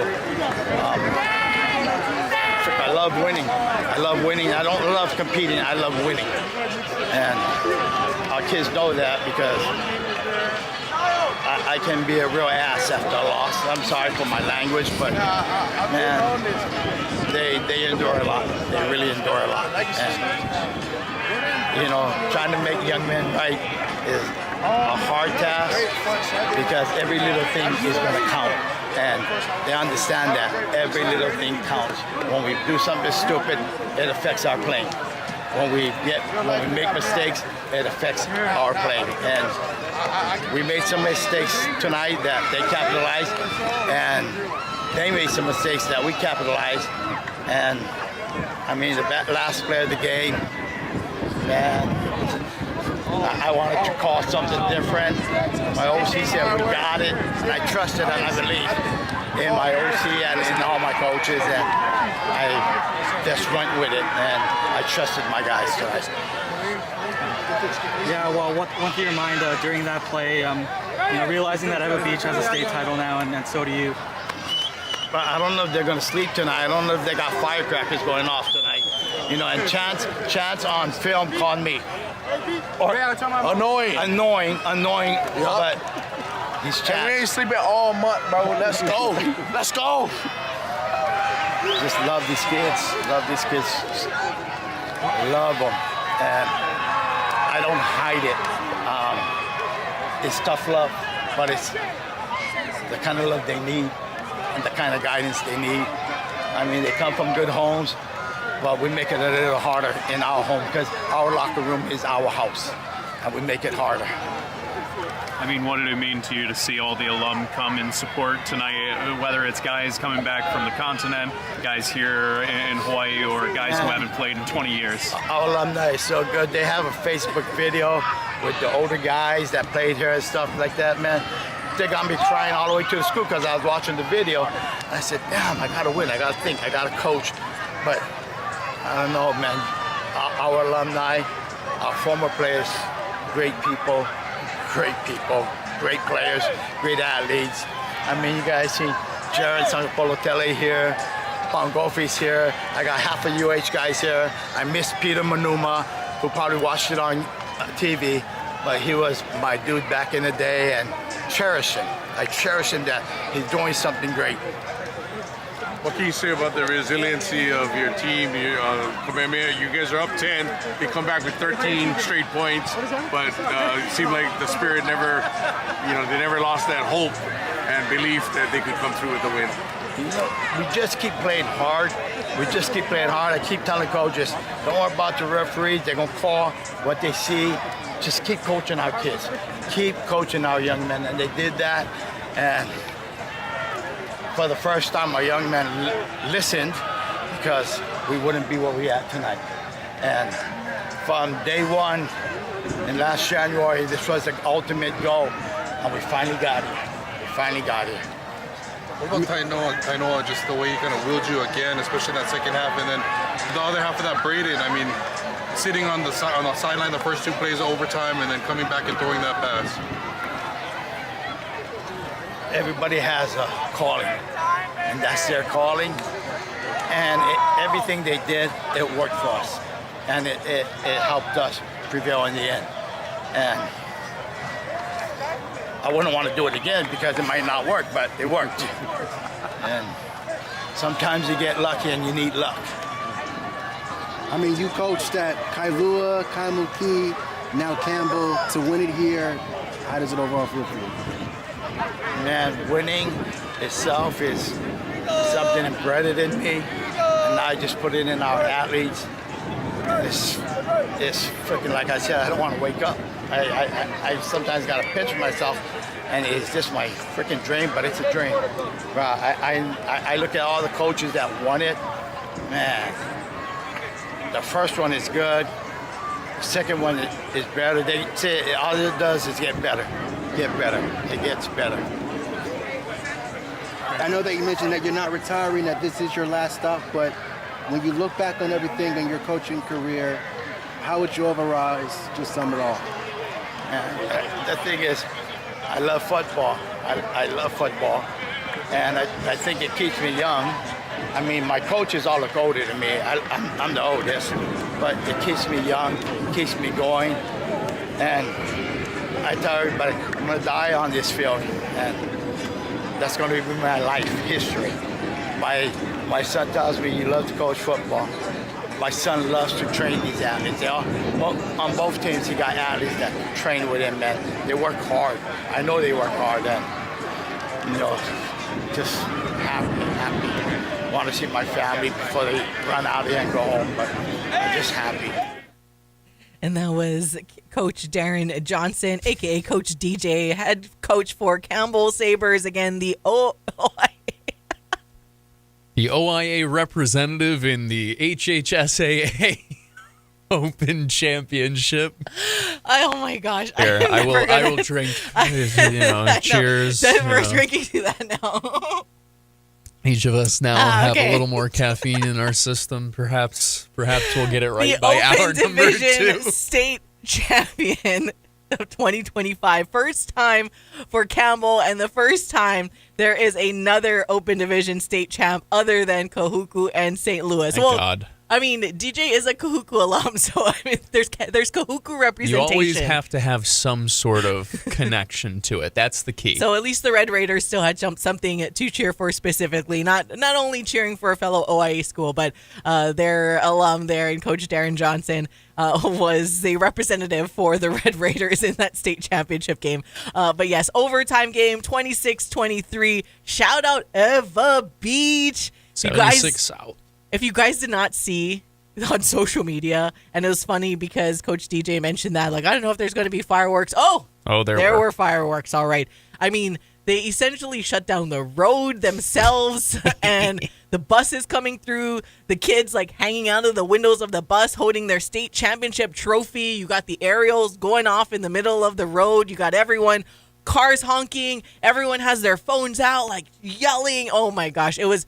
I love winning. I love winning. I don't love competing. I love winning. And our kids know that because I can be a real ass after a loss. I'm sorry for my language, but man, they endure a lot. They really endure a lot. And, you know, trying to make young men right is a hard task because every little thing is going to count. And they understand that every little thing counts. When we do something stupid, it affects our playing. When we make mistakes, it affects our playing. And we made some mistakes tonight that they capitalized, and they made some mistakes that we capitalized. And I mean, the last play of the game, man, I wanted to call something different. My OC said we got it, and I trusted and I believed in my OC and in all my coaches, and I just went with it, and I trusted my guys tonight. Yeah, well, what went through your mind during that play? Realizing that Ewa Beach has a state title now, and so do you. But I don't know if they're going to sleep tonight. I don't know if they got firecrackers going off tonight. You know, and Chance on film called me annoying. Yep. But he's Chance. We ain't sleeping all month, bro. Let's go. Let's go. Just love these kids. Love these kids. Love them. And I don't hide it. It's tough love, but it's the kind of love they need and the kind of guidance they need. I mean, they come from good homes, but we make it a little harder in our home because our locker room is our house, and we make it harder. I mean, what did it mean to you to see all the alum come and support tonight, whether it's guys coming back from the continent, guys here in Hawaii, or guys who haven't played in 20 years? Our alumni is so good. They have a Facebook video with the older guys that played here and stuff like that, man. They got me crying all the way to the school because I was watching the video. I said, damn, I got to win. I got to think. I got to coach. But I don't know, man. Our alumni, our former players, great people, great players, great athletes. I mean, you guys see Jared Sangapolotele here, Pongofi's here. I got half of UH guys here. I miss Peter Manuma, who probably watched it on TV, but he was my dude back in the day, and cherish him. I cherish him that he's doing something great. What can you say about the resiliency of your team? Kamehameha, you guys are up 10. They come back with 13 straight points, but it seemed like the spirit never, they never lost that hope and belief that they could come through with the win. We just keep playing hard. I keep telling coaches, don't worry about the referees. They're going to call what they see. Just keep coaching our kids. Keep coaching our young men. And they did that. And for the first time, our young men listened, because we wouldn't be where we are tonight. And from day one in last January, this was the ultimate goal. And we finally got it. What about Tainoa, just the way he kind of willed you again, especially in that second half, and then the other half of that, Braden, I mean, sitting on the sideline the first 2 plays of overtime and then coming back and throwing that pass. Everybody has a calling, and that's their calling. And everything they did, it worked for us. And it helped us prevail in the end. And I wouldn't want to do it again because it might not work, but it worked. And sometimes you get lucky and you need luck. I mean, you coached at Kailua, Kaimuki, now Campbell. To win it here, how does it overall feel for you? Man, winning itself is something embedded in me, and I just put it in our athletes. it's freaking, like I said, I don't want to wake up. I sometimes got to pinch myself, and it's just my freaking dream, but it's a dream. I look at all the coaches that won it. Man, the first one is good. The second one is better. They say all it does is get better. Get better. It gets better. I know that you mentioned that you're not retiring, that this is your last stop, but when you look back on everything in your coaching career, how would you overall just sum it all? The thing is, I love football. I love football, and I think it keeps me young. I mean, my coaches all look older than me. I'm the oldest, but it keeps me young, keeps me going, and I tell everybody, I'm going to die on this field, and that's going to be my life history. My son tells me he loves to coach football. My son loves to train these athletes. On both teams, he got athletes that train with him, and they work hard. I know they work hard, and, just happy. Want to see my family before they run out of here and go home, but I'm just happy. And that was Coach Darren Johnson, a.k.a. Coach DJ, head coach for Campbell Sabers. Again, the OIA. The OIA representative in the HHSAA Open Championship. Oh, my gosh. Here, I will drink, cheers. We're drinking to that now. Each of us now have a little more caffeine in our system. Perhaps we'll get it right the by Open hour number Division 2. State champion of 2025. First time for Campbell, and the first time there is another Open Division State champ other than Kahuku and St. Louis. Thank God. I mean, DJ is a Kahuku alum, so I mean, there's Kahuku representation. You always have to have some sort of connection to it. That's the key. So at least the Red Raiders still had something to cheer for specifically. Not only cheering for a fellow OIA school, but their alum there, and Coach Darren Johnson was the representative for the Red Raiders in that state championship game. But yes, overtime game, 26-23. Shout out Eva Beach. 76 out. If you guys did not see on social media, and it was funny because Coach DJ mentioned that, like, I don't know if there's going to be fireworks. Oh, there were fireworks. All right. I mean, they essentially shut down the road themselves, and the buses coming through, the kids like hanging out of the windows of the bus holding their state championship trophy. You got the aerials going off in the middle of the road. You got everyone, cars honking. Everyone has their phones out, like yelling. Oh my gosh. It was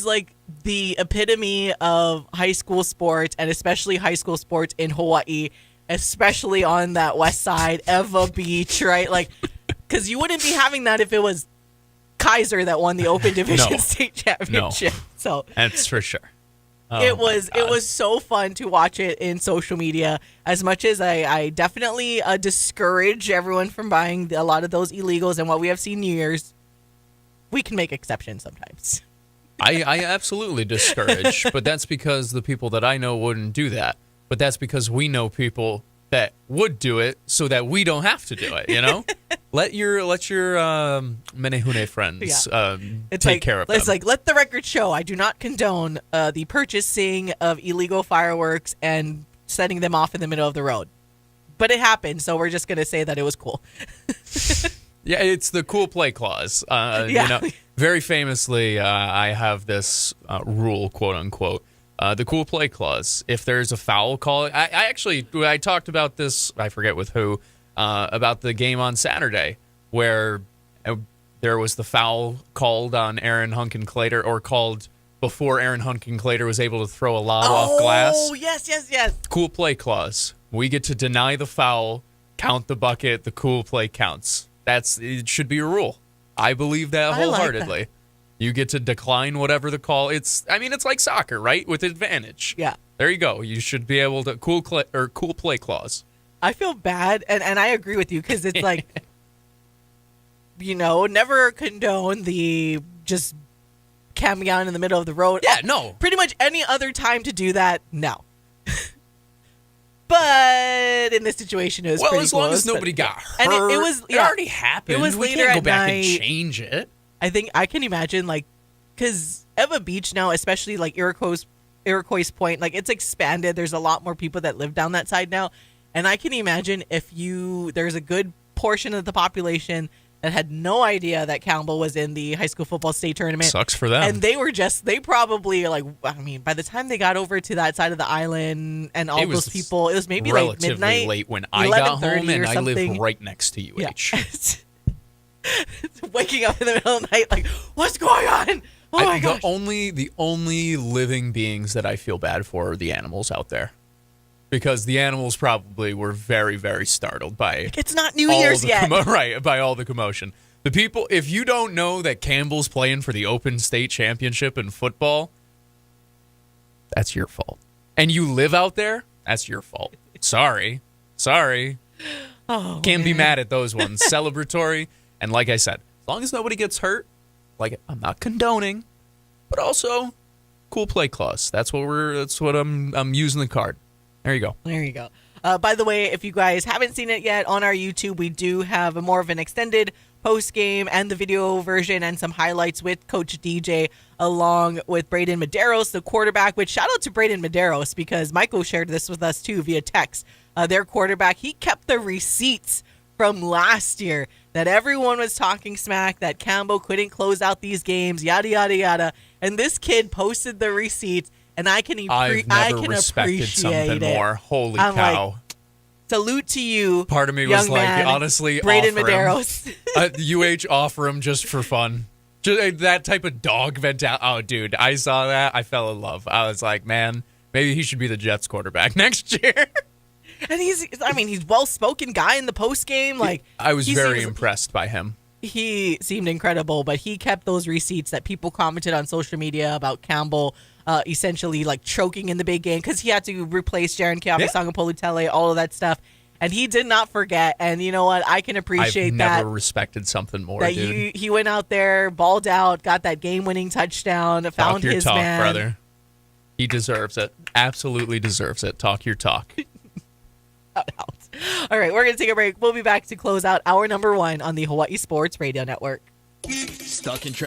like the epitome of high school sports, and especially high school sports in Hawaii, especially on that west side, Eva Beach, right? Like, because you wouldn't be having that if it was Kaiser that won the Open Division State Championship. No. So that's for sure. It was so fun to watch it in social media. As much as I definitely discourage everyone from buying a lot of those illegals, and what we have seen New Year's, we can make exceptions sometimes. I absolutely discourage, but that's because the people that I know wouldn't do that. But that's because we know people that would do it so that we don't have to do it, you know? let your Menehune friends take care of them. It's like, let the record show, I do not condone the purchasing of illegal fireworks and setting them off in the middle of the road. But it happened, so we're just going to say that it was cool. Yeah, it's the cool play clause. You know, very famously, I have this rule, quote unquote, the cool play clause. If there's a foul call, I talked about this, I forget with who, about the game on Saturday where there was the foul called on Aaron Hunkin-Clater, or called before Aaron Hunkin-Clater was able to throw a lob off glass. Oh, yes. Cool play clause. We get to deny the foul, count the bucket, the cool play counts. It should be a rule. I believe that wholeheartedly. Like that. You get to decline whatever the call. It's like soccer, right? With advantage. Yeah. There you go. You should be able to cool play clause. I feel bad, and I agree with you, because it's like, never condone the just camping out in the middle of the road. Yeah, no. Pretty much any other time to do that, no. But in this situation, it was pretty as long close, as nobody got hurt. And it already happened. It was we later can't go at back night. and change it. I think I can imagine, like, because Eva Beach now, especially like Iroquois Iroquois Point, like it's expanded. There's a lot more people that live down that side now. And I can imagine if there's a good portion of the population that had no idea that Campbell was in the high school football state tournament. Sucks for them. And they probably like, I mean, by the time they got over to that side of the island and all those people, it was maybe like midnight. Relatively late when I got home, and I live right next to UH. Yeah. Waking up in the middle of the night, like, what's going on? Oh my gosh. The only living beings that I feel bad for are the animals out there. Because the animals probably were very, very startled by it's not New Year's yet. Right, by all the commotion. The people, if you don't know that Campbell's playing for the Open State Championship in football, that's your fault. And you live out there, that's your fault. Sorry. Oh, Can't be mad at those ones. Celebratory. And like I said, as long as nobody gets hurt, like I'm not condoning, but also cool play clause. That's what I'm using the card. There you go. There you go. By the way, if you guys haven't seen it yet, on our YouTube, we do have a more of an extended post-game and the video version and some highlights with Coach DJ along with Braden Medeiros, the quarterback, which shout out to Braden Medeiros because Michael shared this with us too via text. Their quarterback, he kept the receipts from last year that everyone was talking smack, that Campbell couldn't close out these games, yada, yada, yada. And this kid posted the receipts. And I've never respected something more. Holy cow. Like, salute to you. Part of me was like, man, honestly, Braden Medeiros. UH offer him just for fun. Just that type of dog mentality. Oh, dude, I saw that. I fell in love. I was like, man, maybe he should be the Jets quarterback next year. And he's well-spoken guy in the post game. Like I was very impressed by him. He seemed incredible, but he kept those receipts that people commented on social media about Campbell essentially like choking in the big game because he had to replace Jaron Keawe-Sangapolutele, all of that stuff. And he did not forget. And you know what? I can appreciate that. I've never respected something more, that dude. He went out there, balled out, got that game-winning touchdown, found his talk, man. Brother. He deserves it. Absolutely deserves it. Talk your talk. All right, we're going to take a break. We'll be back to close out hour number 1 on the Hawaii Sports Radio Network. Stuck in traffic.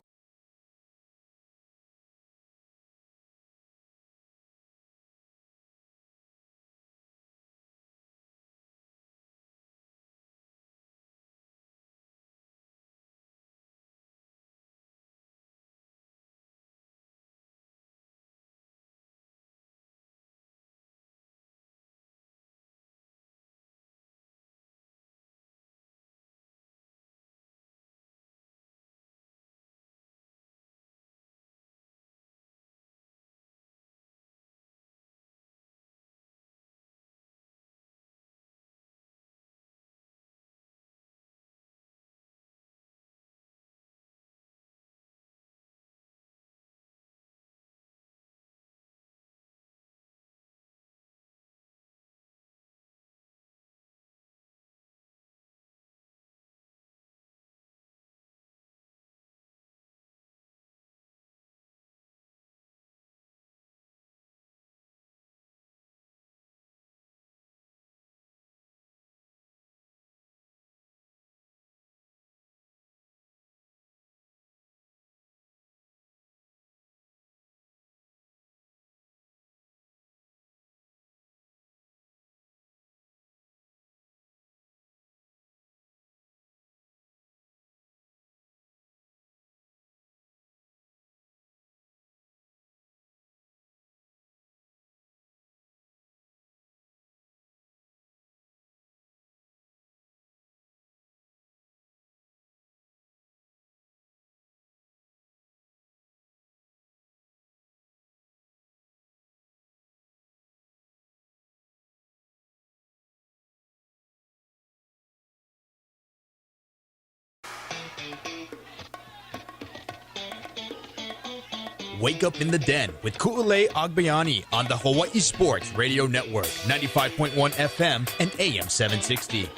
Wake up in the den with Ku'ulei Agbayani on the Hawaii Sports Radio Network, 95.1 FM and AM 760.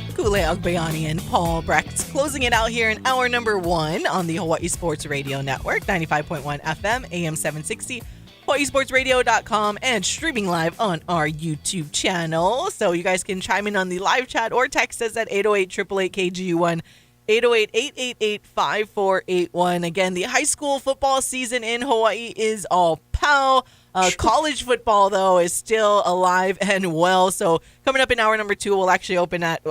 Ku'ulei Agbayani and Paul Brecht closing it out here in hour number 1 on the Hawaii Sports Radio Network, 95.1 FM, AM 760. HawaiiSportsRadio.com, and streaming live on our YouTube channel. So you guys can chime in on the live chat or text us at 808-888-KGU1, 808-888-5481. Again, the high school football season in Hawaii is all pow. College football, though, is still alive and well. So coming up in hour number 2, we'll actually open at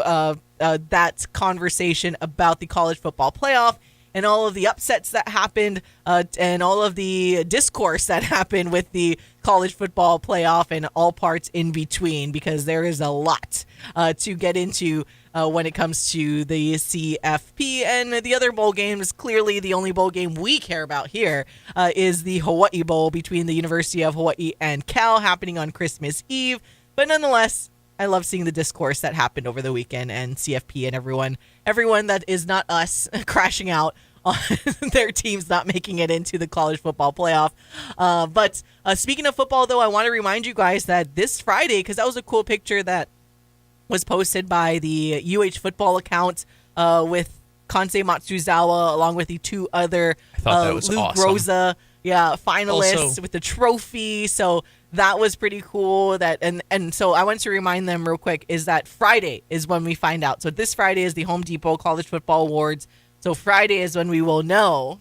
that conversation about the college football playoff and all of the upsets that happened and all of the discourse that happened with the college football playoff and all parts in between, because there is a lot to get into when it comes to the CFP and the other bowl games. Clearly, the only bowl game we care about here is the Hawaii Bowl between the University of Hawaii and Cal, happening on Christmas Eve. But nonetheless, I love seeing the discourse that happened over the weekend, and CFP and everyone that is not us crashing out on their teams not making it into the college football playoff. But speaking of football, though, I want to remind you guys that this Friday, because that was a cool picture that was posted by the UH football account with Kansei Matsuzawa along with the 2 other Lou awesome. Groza finalists Also, with the trophy. So that was pretty cool. And so I want to remind them real quick is that Friday is when we find out. So this Friday is the Home Depot College Football Awards. So Friday is when we will know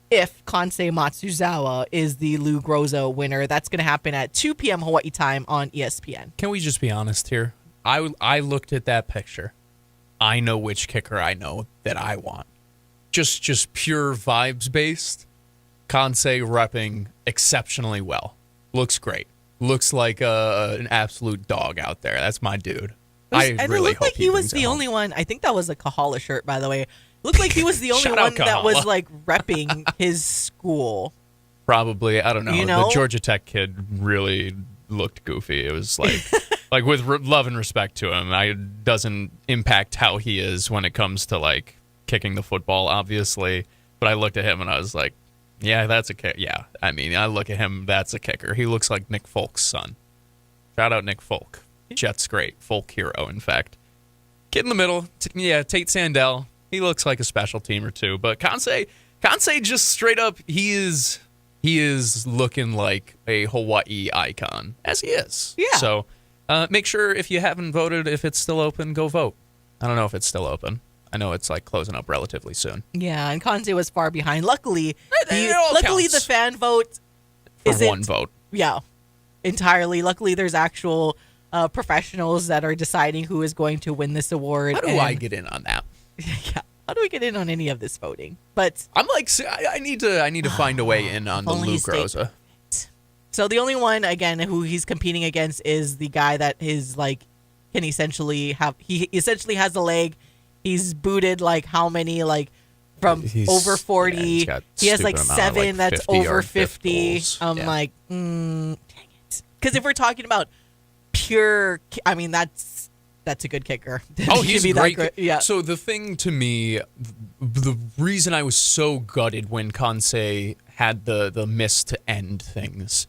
if Kansei Matsuzawa is the Lou Groza winner. That's going to happen at 2 p.m. Hawaii time on ESPN. Can we just be honest here? I looked at that picture. I know which kicker I know that I want. Just pure vibes based. Kansei repping exceptionally well. Looks great. Looks like an absolute dog out there. That's my dude. And it looked like he was the only one. I think that was a Kahala shirt, by the way. Looked like he was the only one that was like repping his school. Probably, I don't know. You know? The Georgia Tech kid really looked goofy. It was like, like with love and respect to him, it doesn't impact how he is when it comes to like kicking the football, obviously. But I looked at him and I was like, yeah, that's a kicker. Yeah, I mean, I look at him, that's a kicker. He looks like Nick Folk's son. Shout out Nick Folk. Jet's great. Folk hero, in fact. Kid in the middle, Tate Sandell. He looks like a special teamer too. But Kansei just straight up, he is looking like a Hawaii icon, as he is. Yeah. So make sure if you haven't voted, if it's still open, go vote. I don't know if it's still open. I know it's like closing up relatively soon. Yeah, and Kansei was far behind. Luckily, counts. the fan vote For isn't one vote. Yeah, entirely. Luckily, there's actual professionals that are deciding who is going to win this award. How do I get in on that? Yeah. How do we get in on any of this voting? But I'm like, I need to find a way in on the Lou Groza. So the only one again who he's competing against is the guy that is like can essentially have has a leg. He's booted like how many like from over 40. Yeah, he has like 7 that's over 50. I'm yeah. like, dang it. Because if we're talking about pure, I mean that's a good kicker. Oh, he's great. Yeah. So the thing to me, the reason I was so gutted when Kansei had the miss to end things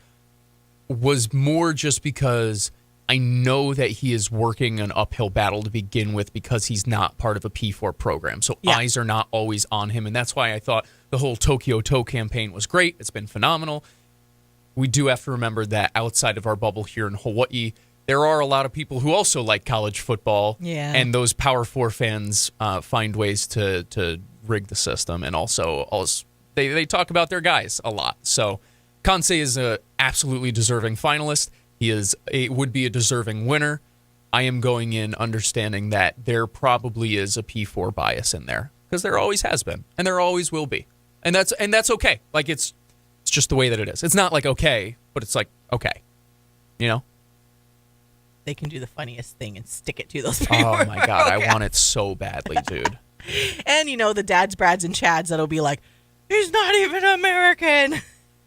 was more just because I know that he is working an uphill battle to begin with because he's not part of a P4 program. So eyes are not always on him. And that's why I thought the whole Tokyo Toe campaign was great. It's been phenomenal. We do have to remember that outside of our bubble here in Hawaii, there are a lot of people who also like college football. Yeah. And those Power 4 fans find ways to rig the system. And also they talk about their guys a lot. So Kansei is a absolutely deserving finalist. He would be a deserving winner. I am going in understanding that there probably is a P4 bias in there because there always has been and there always will be, and that's okay. Like it's just the way that it is. It's not like okay, but it's like okay, you know. They can do the funniest thing and stick it to those people. Oh my god, I want it so badly, dude. And you know the dads, Brads, and Chads that'll be like, he's not even American.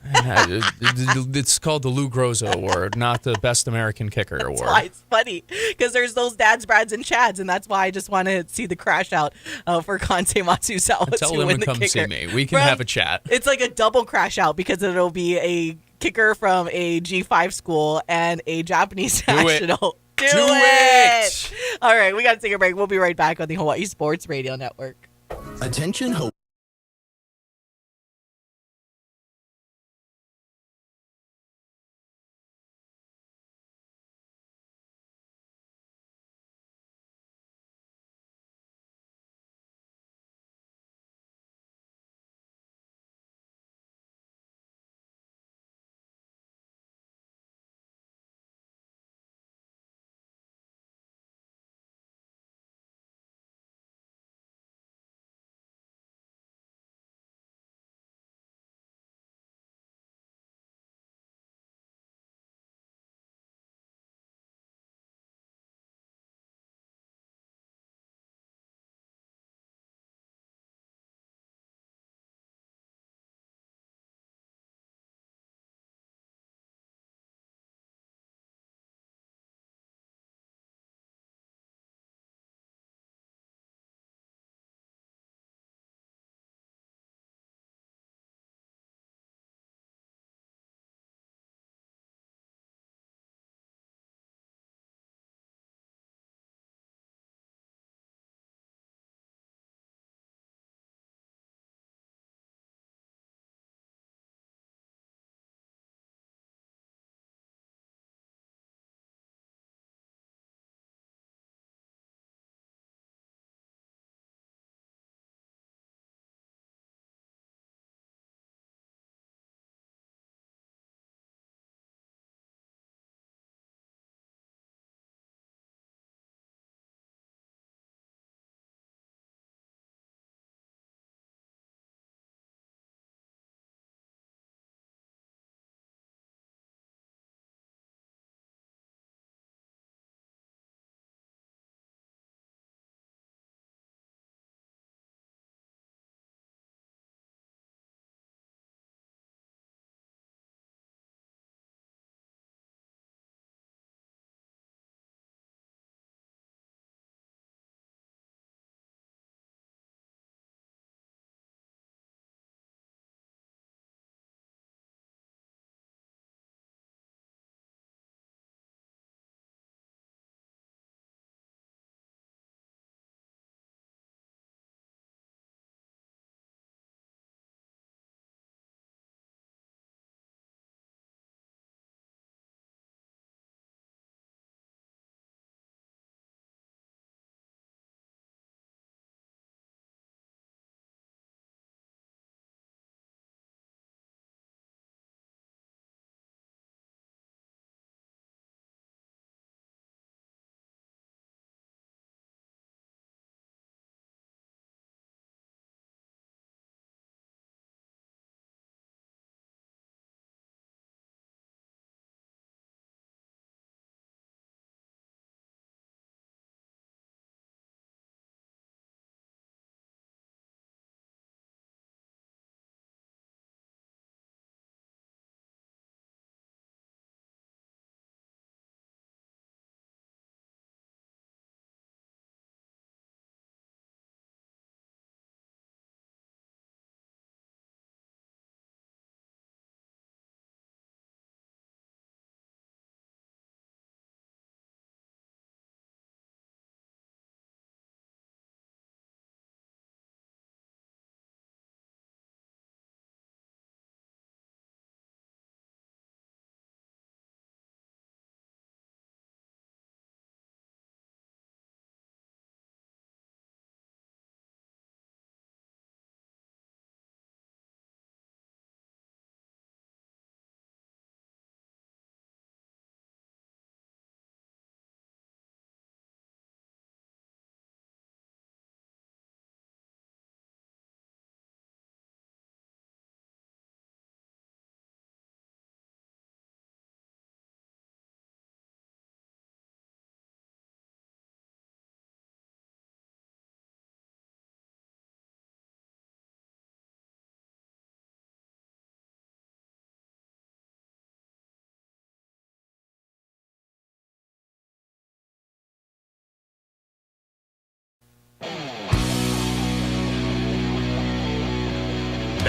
It's called the Lou Groza Award, not the Best American Kicker Award. That's why it's funny, because there's those dads, Brads, and Chads, and that's why I just want to see the crash out for Kansei Matsuzawa Tell to them win to the come kicker. see me. We can have a chat. It's like a double crash out because it'll be a kicker from a G5 school and a Japanese national. Do it! All right, we got to take a break. We'll be right back on the Hawaii Sports Radio Network. Attention,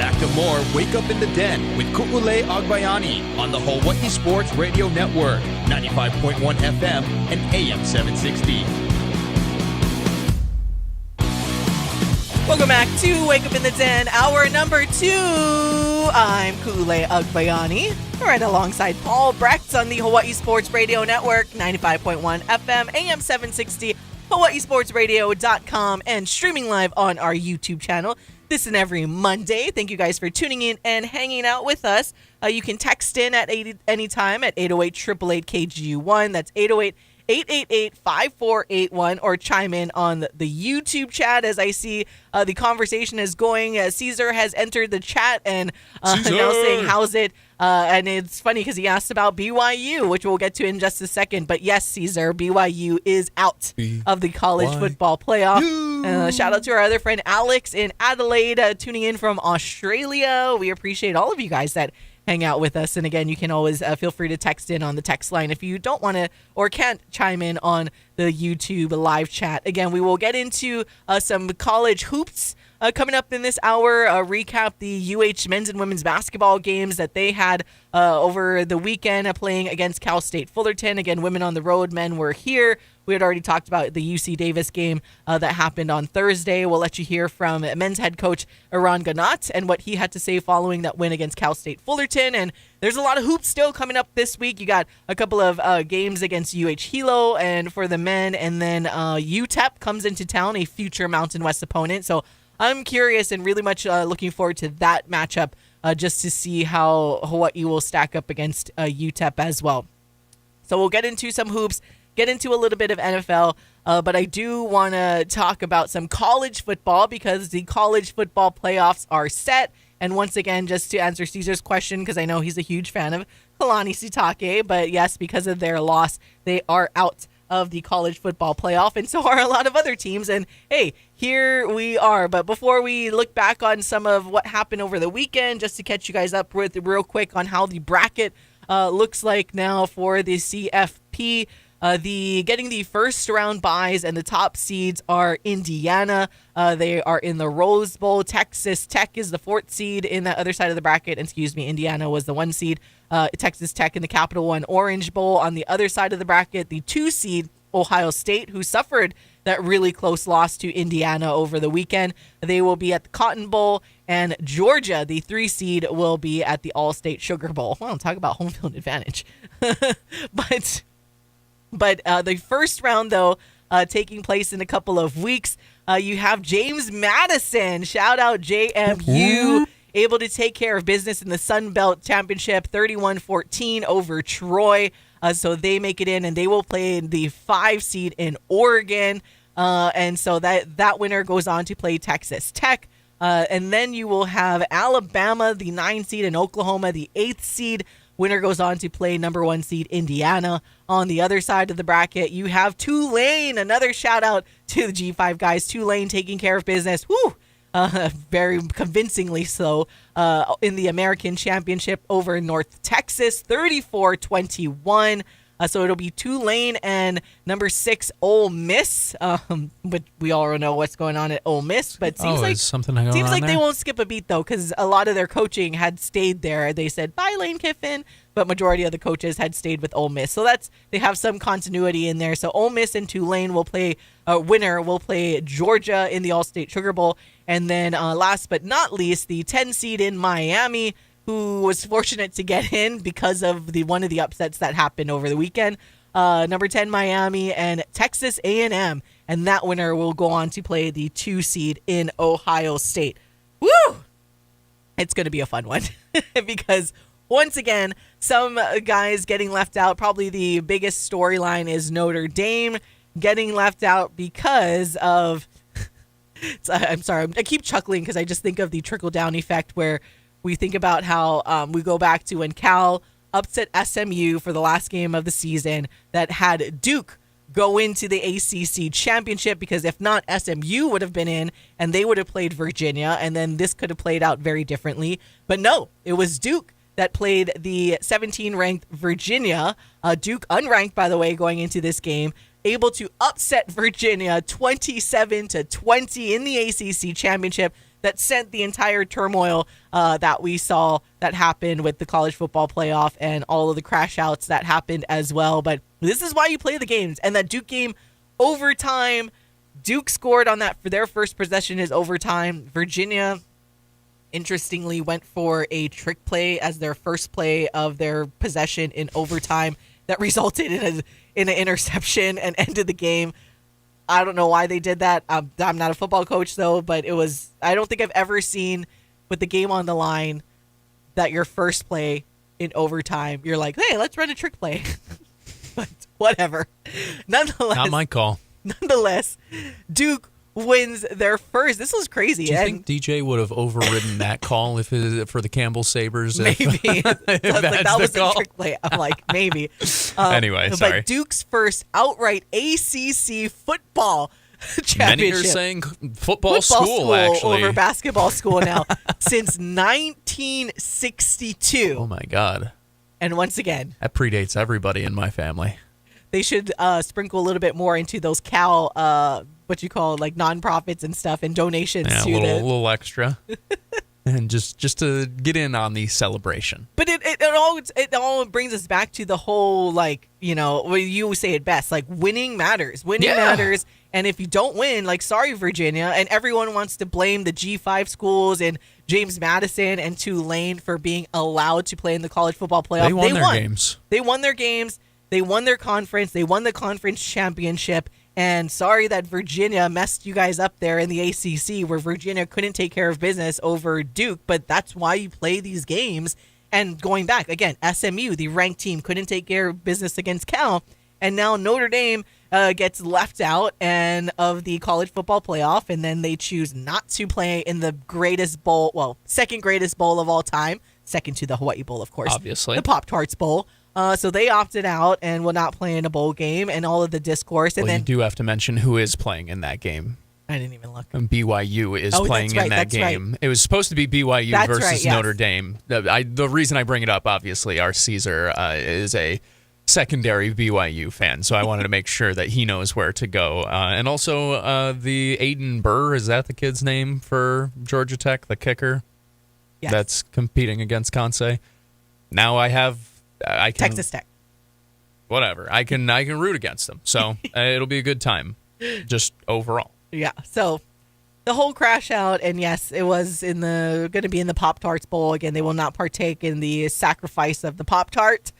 Back to more Wake Up in the Den with Ku'ulei Agbayani on the Hawaii Sports Radio Network, 95.1 FM and AM 760. Welcome back to Wake Up in the Den, hour number 2. I'm Ku'ulei Agbayani, right alongside Paul Brecht on the Hawaii Sports Radio Network, 95.1 FM, AM 760, hawaiisportsradio.com, and streaming live on our YouTube channel. This and every Monday. Thank you guys for tuning in and hanging out with us. You can text in at any time at 808-888-KGU1. That's 808-888-5481, or chime in on the YouTube chat as I see the conversation is going. Caesar has entered the chat and now saying, how's it? And it's funny because he asked about BYU, which we'll get to in just a second. But yes, Caesar, BYU is out of the college football playoff. Shout out to our other friend Alex in Adelaide, tuning in from Australia. We appreciate all of you guys that hang out with us. And again, you can always feel free to text in on the text line if you don't want to or can't chime in on the YouTube live chat. Again, we will get into some college hoops coming up in this hour. Recap the UH men's and women's basketball games that they had over the weekend, playing against Cal State Fullerton. Again, women on the road, men were here. We had already talked about the UC Davis game that happened on Thursday. We'll let you hear from men's head coach Eran Ganat and what he had to say following that win against Cal State Fullerton. And there's a lot of hoops still coming up this week. You got a couple of games against UH Hilo and for the men, and then UTEP comes into town, a future Mountain West opponent. So I'm curious and really much looking forward to that matchup just to see how Hawaii will stack up against UTEP as well. So we'll get into some hoops, get into a little bit of NFL, but I do want to talk about some college football because the college football playoffs are set. And once again, just to answer Caesar's question, because I know he's a huge fan of Kalani Sitake, but yes, because of their loss, they are out of the college football playoff, and so are a lot of other teams. And hey, here we are. But before we look back on some of what happened over the weekend, just to catch you guys up with real quick on how the bracket looks like now for the CFP. Getting the first round buys and the top seeds are Indiana. They are in the Rose Bowl. Texas Tech is the 4th seed in the other side of the bracket. Indiana was the 1 seed. Texas Tech in the Capital One Orange Bowl. On the other side of the bracket, the 2 seed Ohio State, who suffered that really close loss to Indiana over the weekend. They will be at the Cotton Bowl, and Georgia, the 3 seed, will be at the All-State Sugar Bowl. Well, talk about home field advantage. But the first round, though, taking place in a couple of weeks, you have James Madison. Shout out JMU. Able to take care of business in the Sun Belt Championship, 31-14 over Troy. So they make it in, and they will play the 5 seed in Oregon. And so that winner goes on to play Texas Tech. And then you will have Alabama, the 9 seed, and Oklahoma, the 8th seed. Winner goes on to play number 1 seed Indiana. On the other side of the bracket, you have Tulane. Another shout out to the G5 guys. Tulane taking care of business. Woo! Very convincingly so in the American Championship over North Texas, 34-21. So it'll be Tulane and number 6 Ole Miss. But we all know what's going on at Ole Miss. But it seems like they won't skip a beat, though, because a lot of their coaching had stayed there. They said, bye, Lane Kiffin. But majority of the coaches had stayed with Ole Miss. So they have some continuity in there. So Ole Miss and Tulane will play, winner will play Georgia in the All-State Sugar Bowl. And then last but not least, the 10 seed in Miami, who was fortunate to get in because of one of the upsets that happened over the weekend. Number 10 Miami and Texas A&M, and that winner will go on to play the 2 seed in Ohio State. Woo! It's going to be a fun one because once again, some guys getting left out. Probably the biggest storyline is Notre Dame getting left out because of I'm sorry, I keep chuckling because I just think of the trickle-down effect where we think about how we go back to when Cal upset SMU for the last game of the season that had Duke go into the ACC championship, because if not, SMU would have been in and they would have played Virginia, and then this could have played out very differently. But no, it was Duke that played the 17-ranked Virginia. Duke unranked, by the way, going into this game, able to upset Virginia 27-20 in the ACC championship. that sent the entire turmoil that we saw that happened with the college football playoff and all of the crash outs that happened as well. But this is why you play the games. And that Duke game, overtime, Duke scored on that for their first possession is overtime. Virginia, interestingly, went for a trick play as their first play of their possession in overtime that resulted in an interception and ended the game. I don't know why they did that. I'm not a football coach, though, but I don't think I've ever seen with the game on the line that your first play in overtime, you're like, hey, let's run a trick play. But whatever. Nonetheless. Not my call. Nonetheless, Duke wins their first. This was crazy. Do you think DJ would have overridden that call if it, for the Campbell Sabers? Maybe. That was a trick play. I'm like, maybe. Anyway, sorry. But Duke's first outright ACC football championship. Many are saying football school, actually. Over basketball school now since 1962. Oh, my God. And once again, that predates everybody in my family. They should sprinkle a little bit more into those Cal, what you call like nonprofits and stuff, and donations to a little extra, and just to get in on the celebration. But it all brings us back to the whole, like, you know, well, you say it best, like winning matters. Winning matters, and if you don't win, like, sorry Virginia, and everyone wants to blame the G5 schools and James Madison and Tulane for being allowed to play in the college football playoff. They won their games. They won their games. They won their conference. They won the conference championship. And sorry that Virginia messed you guys up there in the ACC, where Virginia couldn't take care of business over Duke. But that's why you play these games. And going back, again, SMU, the ranked team, couldn't take care of business against Cal. And now Notre Dame gets left out of the college football playoff. And then they choose not to play in the greatest bowl, well, second greatest bowl of all time. Second to the Hawaii Bowl, of course. Obviously. The Pop-Tarts Bowl. So they opted out and will not play in a bowl game and all of the discourse. And well, then you do have to mention who is playing in that game. I didn't even look. And BYU is playing in that game. Right. It was supposed to be BYU versus Notre Dame. The reason I bring it up, obviously, our Caesar is a secondary BYU fan, so I wanted to make sure that he knows where to go. And also the Aiden Burr, is that the kid's name for Georgia Tech, the kicker? Yes. That's competing against Kansei. Now I can Texas Tech. Whatever. I can root against them. So it'll be a good time, just overall. Yeah. So the whole crash out, and yes, it was going to be in the Pop-Tarts Bowl. Again, they will not partake in the sacrifice of the Pop-Tart,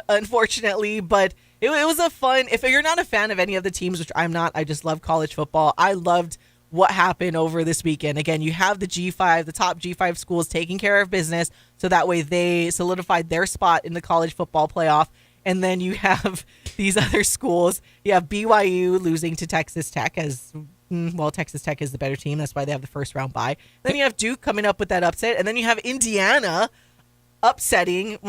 unfortunately. But it was a fun. If you're not a fan of any of the teams, which I'm not, I just love college football. I loved what happened over this weekend. Again, you have the G5, the top G5 schools taking care of business, so that way they solidified their spot in the college football playoff. And then you have these other schools. You have BYU losing to Texas Tech Texas Tech is the better team. That's why they have the first round bye. Then you have Duke coming up with that upset. And then you have Indiana upsetting,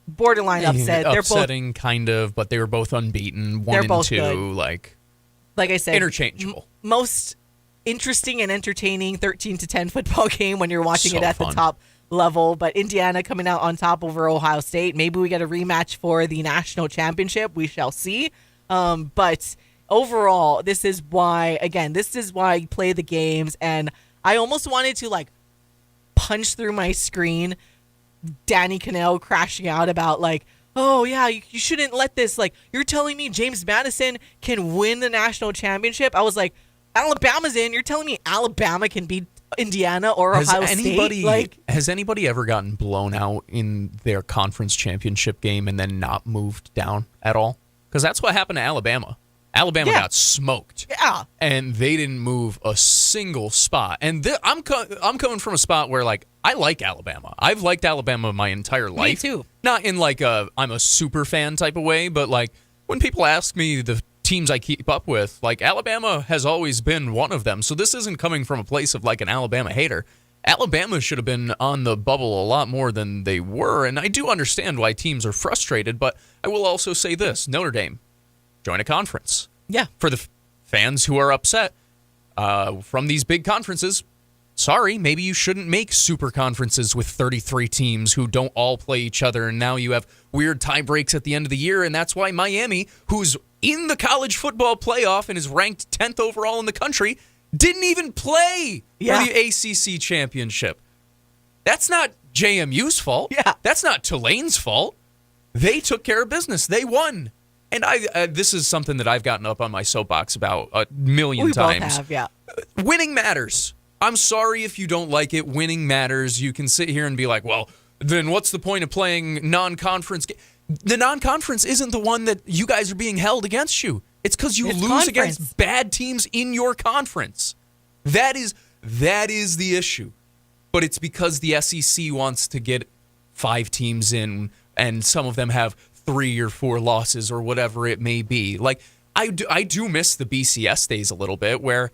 borderline upset. They're upsetting, kind of, but they were both unbeaten. 1-2, good. like I said, interchangeable. Most interesting and entertaining 13-10 football game when you're watching it at fun. The top level. But Indiana coming out on top over Ohio State. Maybe we get a rematch for the national championship. We shall see. But overall, this is why you play the games. And I almost wanted to punch through my screen Danny Cannell crashing out about oh yeah, you shouldn't let this, you're telling me James Madison can win the national championship? I was like, Alabama's in. You're telling me Alabama can beat Indiana or Ohio State? Has anybody ever gotten blown out in their conference championship game and then not moved down at all? Because that's what happened to Alabama. Alabama got smoked. Yeah. And they didn't move a single spot. And I'm coming from a spot where, I like Alabama. I've liked Alabama my entire life. Me too. Not in, I'm a super fan type of way, but, when people ask me the teams I keep up with, Alabama has always been one of them. So this isn't coming from a place of, an Alabama hater. Alabama should have been on the bubble a lot more than they were, and I do understand why teams are frustrated, but I will also say this. Notre Dame, join a conference. Yeah. For the fans who are upset from these big conferences, sorry, maybe you shouldn't make super conferences with 33 teams who don't all play each other, and now you have weird tie breaks at the end of the year, and that's why Miami, who's in the college football playoff and is ranked 10th overall in the country, didn't even play Yeah. for the ACC championship. That's not JMU's fault. Yeah. That's not Tulane's fault. They took care of business. They won. And this is something that I've gotten up on my soapbox about a million times. Both have, yeah. Winning matters. I'm sorry if you don't like it. Winning matters. You can sit here and be like, well, then what's the point of playing non-conference? The non-conference isn't the one that you guys are being held against you. It's because you lose against bad teams in your conference. That is the issue. But it's because the SEC wants to get 5 teams in, and some of them have 3 or 4 losses or whatever it may be. Like, I do miss the BCS days a little bit where,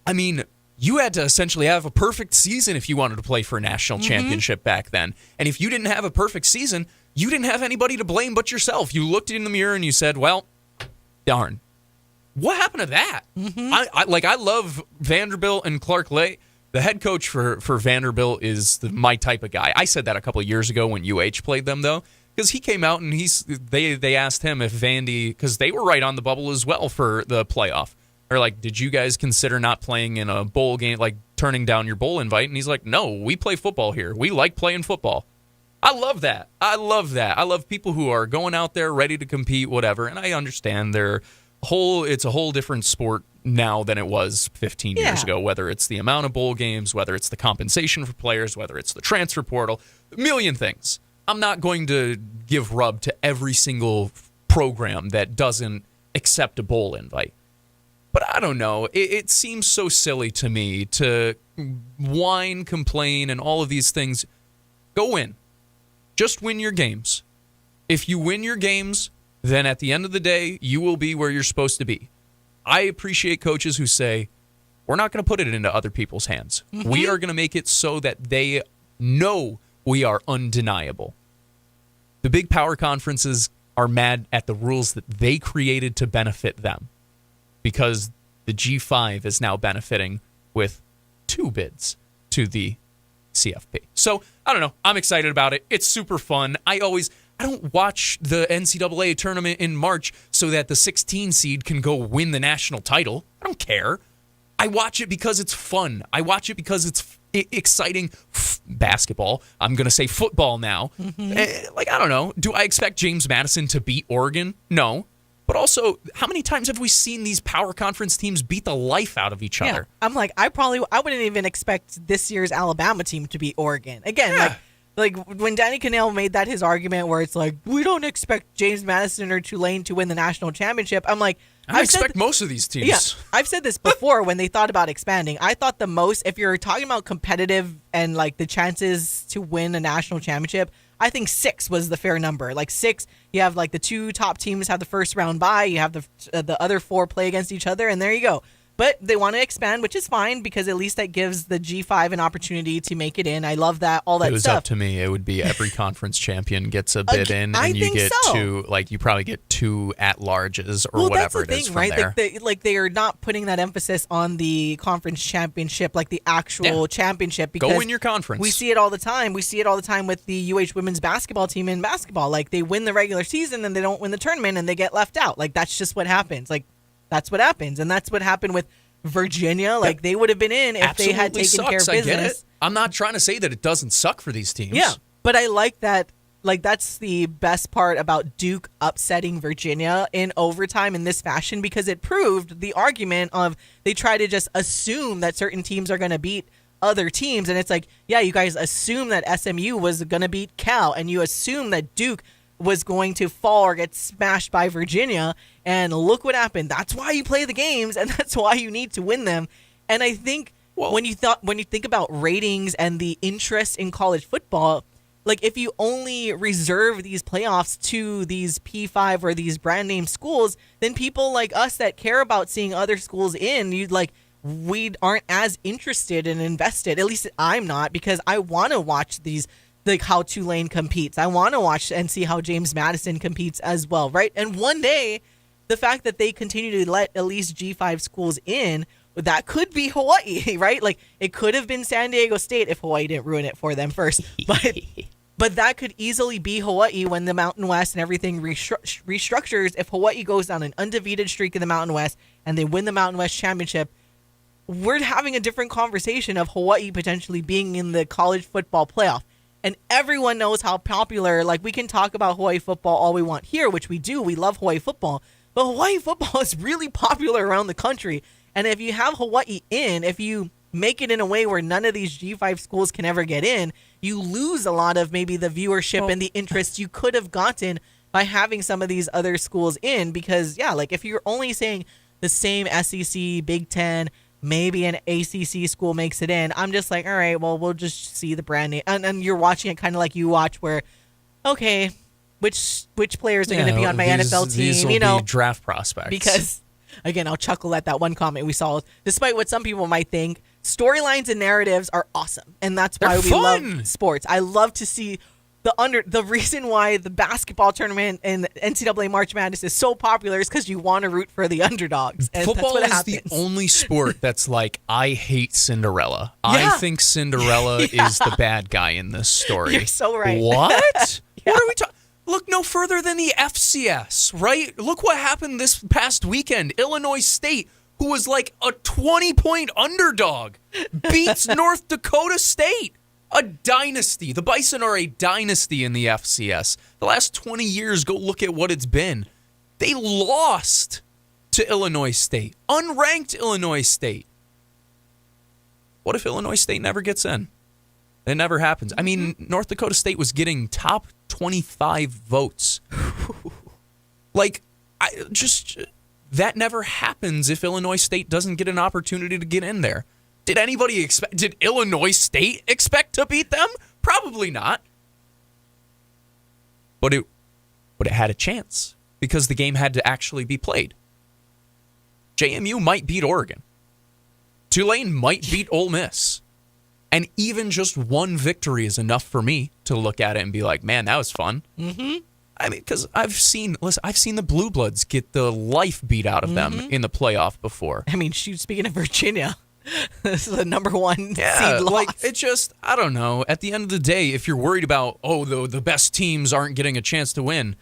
I mean, you had to essentially have a perfect season if you wanted to play for a national championship back then. And if you didn't have a perfect season, you didn't have anybody to blame but yourself. You looked in the mirror and you said, well, darn. What happened to that? I love Vanderbilt and Clark Lay. The head coach for Vanderbilt is my type of guy. I said that a couple of years ago when UH played them, though, because he came out and they asked him if Vandy, because they were right on the bubble as well for the playoff. They're like, did you guys consider not playing in a bowl game, like turning down your bowl invite? And he's like, no, we play football here. We like playing football. I love that. I love that. I love people who are going out there ready to compete, whatever. And I understand it's a whole different sport now than it was 15 years ago, whether it's the amount of bowl games, whether it's the compensation for players, whether it's the transfer portal, a million things. I'm not going to give rub to every single program that doesn't accept a bowl invite. But I don't know. It seems so silly to me to whine, complain, and all of these things. Go win. Just win your games. If you win your games, then at the end of the day, you will be where you're supposed to be. I appreciate coaches who say, we're not going to put it into other people's hands. We are going to make it so that they know we are undeniable. The big power conferences are mad at the rules that they created to benefit them, because the G5 is now benefiting with 2 bids to the CFP. So, I don't know. I'm excited about it. It's super fun. I don't watch the NCAA tournament in March so that the 16 seed can go win the national title. I don't care. I watch it because it's fun. I watch it because it's exciting basketball. I'm going to say football now. I don't know. Do I expect James Madison to beat Oregon? No. But also, how many times have we seen these power conference teams beat the life out of each other? I'm like, I wouldn't even expect this year's Alabama team to beat Oregon. Again, like when Danny Cannell made that his argument where it's like, we don't expect James Madison or Tulane to win the national championship. I'm like, I expect most of these teams. Yeah, I've said this before when they thought about expanding. I thought the most, if you're talking about competitive and like the chances to win a national championship, I think 6 was the fair number. Like 6, you have like the 2 top teams have the first round bye. You have the other 4 play against each other, and there you go. But they want to expand, which is fine because at least that gives the G5 an opportunity to make it in. I love that, all that stuff. If it was up to me, it would be every conference champion gets a bid in, and you get 2, like you probably get 2 at-larges or whatever it is from there. Like they are not putting that emphasis on the conference championship, like the actual championship. Because go win your conference. We see it all the time. We see it all the time with the UH women's basketball team in basketball. Like they win the regular season and they don't win the tournament and they get left out. Like that's just what happens. Like that's what happens, and that's what happened with Virginia. Like they would have been in if they had taken care of business. I get it. I'm not trying to say that it doesn't suck for these teams. Yeah, but I like that. Like that's the best part about Duke upsetting Virginia in overtime in this fashion, because it proved the argument of they try to just assume that certain teams are going to beat other teams, and it's like, yeah, you guys assume that SMU was going to beat Cal, and you assume that Duke was going to fall or get smashed by Virginia, and look what happened. That's why you play the games, and that's why you need to win them. And I think when you think about ratings and the interest in college football, like if you only reserve these playoffs to these P5 or these brand name schools, then people like us that care about seeing other schools in, we aren't as interested and invested. At least I'm not, because I want to watch these, like how Tulane competes. I want to watch and see how James Madison competes as well, right? And one day, the fact that they continue to let at least G5 schools in, that could be Hawaii, right? Like it could have been San Diego State if Hawaii didn't ruin it for them first. But that could easily be Hawaii when the Mountain West and everything restructures. If Hawaii goes on an undefeated streak in the Mountain West and they win the Mountain West championship, we're having a different conversation of Hawaii potentially being in the college football playoff. And everyone knows how popular, like, we can talk about Hawaii football all we want here, which we do. We love Hawaii football. But Hawaii football is really popular around the country. And if you have Hawaii in, if you make it in a way where none of these G5 schools can ever get in, you lose a lot of maybe the viewership and the interest you could have gotten by having some of these other schools in. Because, yeah, like, if you're only saying the same SEC, Big Ten, maybe an ACC school makes it in, I'm just like, all right, well, we'll just see the brand name. And you're watching it kind of like you watch where, okay, which players are going to be on my NFL team? These will be draft prospects. Because, again, I'll chuckle at that one comment we saw. Despite what some people might think, storylines and narratives are awesome. And that's why we love sports. I love to see the reason why the basketball tournament and NCAA March Madness is so popular is because you want to root for the underdogs. And football that's what is happens. the only sport that's like, I hate Cinderella. I think Cinderella is the bad guy in this story. You're so right. What? What are we talking? Look no further than the FCS, right? Look what happened this past weekend. Illinois State, who was like a 20-point underdog, beats North Dakota State. A dynasty. The Bison are a dynasty in the FCS. The last 20 years, go look at what it's been. They lost to Illinois State. Unranked Illinois State. What if Illinois State never gets in? It never happens. I mean, North Dakota State was getting top 25 votes. Like, that never happens if Illinois State doesn't get an opportunity to get in there. Did anybody expect? Did Illinois State expect to beat them? Probably not. But it had a chance because the game had to actually be played. JMU might beat Oregon. Tulane might beat Ole Miss. And even just one victory is enough for me to look at it and be like, man, that was fun. Mm-hmm. I mean, because I've seen the Blue Bloods get the life beat out of them in the playoff before. I mean, shoot, speaking of Virginia, this is the number one seed loss. Like, it just, I don't know. At the end of the day, if you're worried about, the best teams aren't getting a chance to win,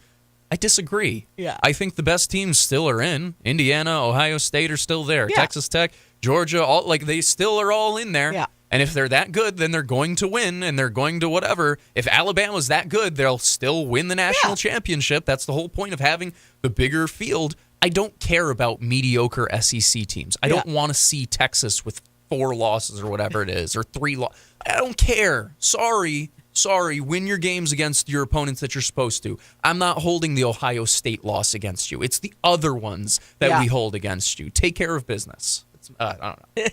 I disagree. Yeah. I think the best teams still are in. Indiana, Ohio State are still there. Yeah. Texas Tech, Georgia, they still are all in there. Yeah. And if they're that good, then they're going to win, and they're going to whatever. If Alabama's that good, they'll still win the national championship. That's the whole point of having the bigger field. I don't care about mediocre SEC teams. I don't want to see Texas with 4 losses or whatever it is, or 3 losses. I don't care. Sorry. Win your games against your opponents that you're supposed to. I'm not holding the Ohio State loss against you. It's the other ones that we hold against you. Take care of business. I don't know.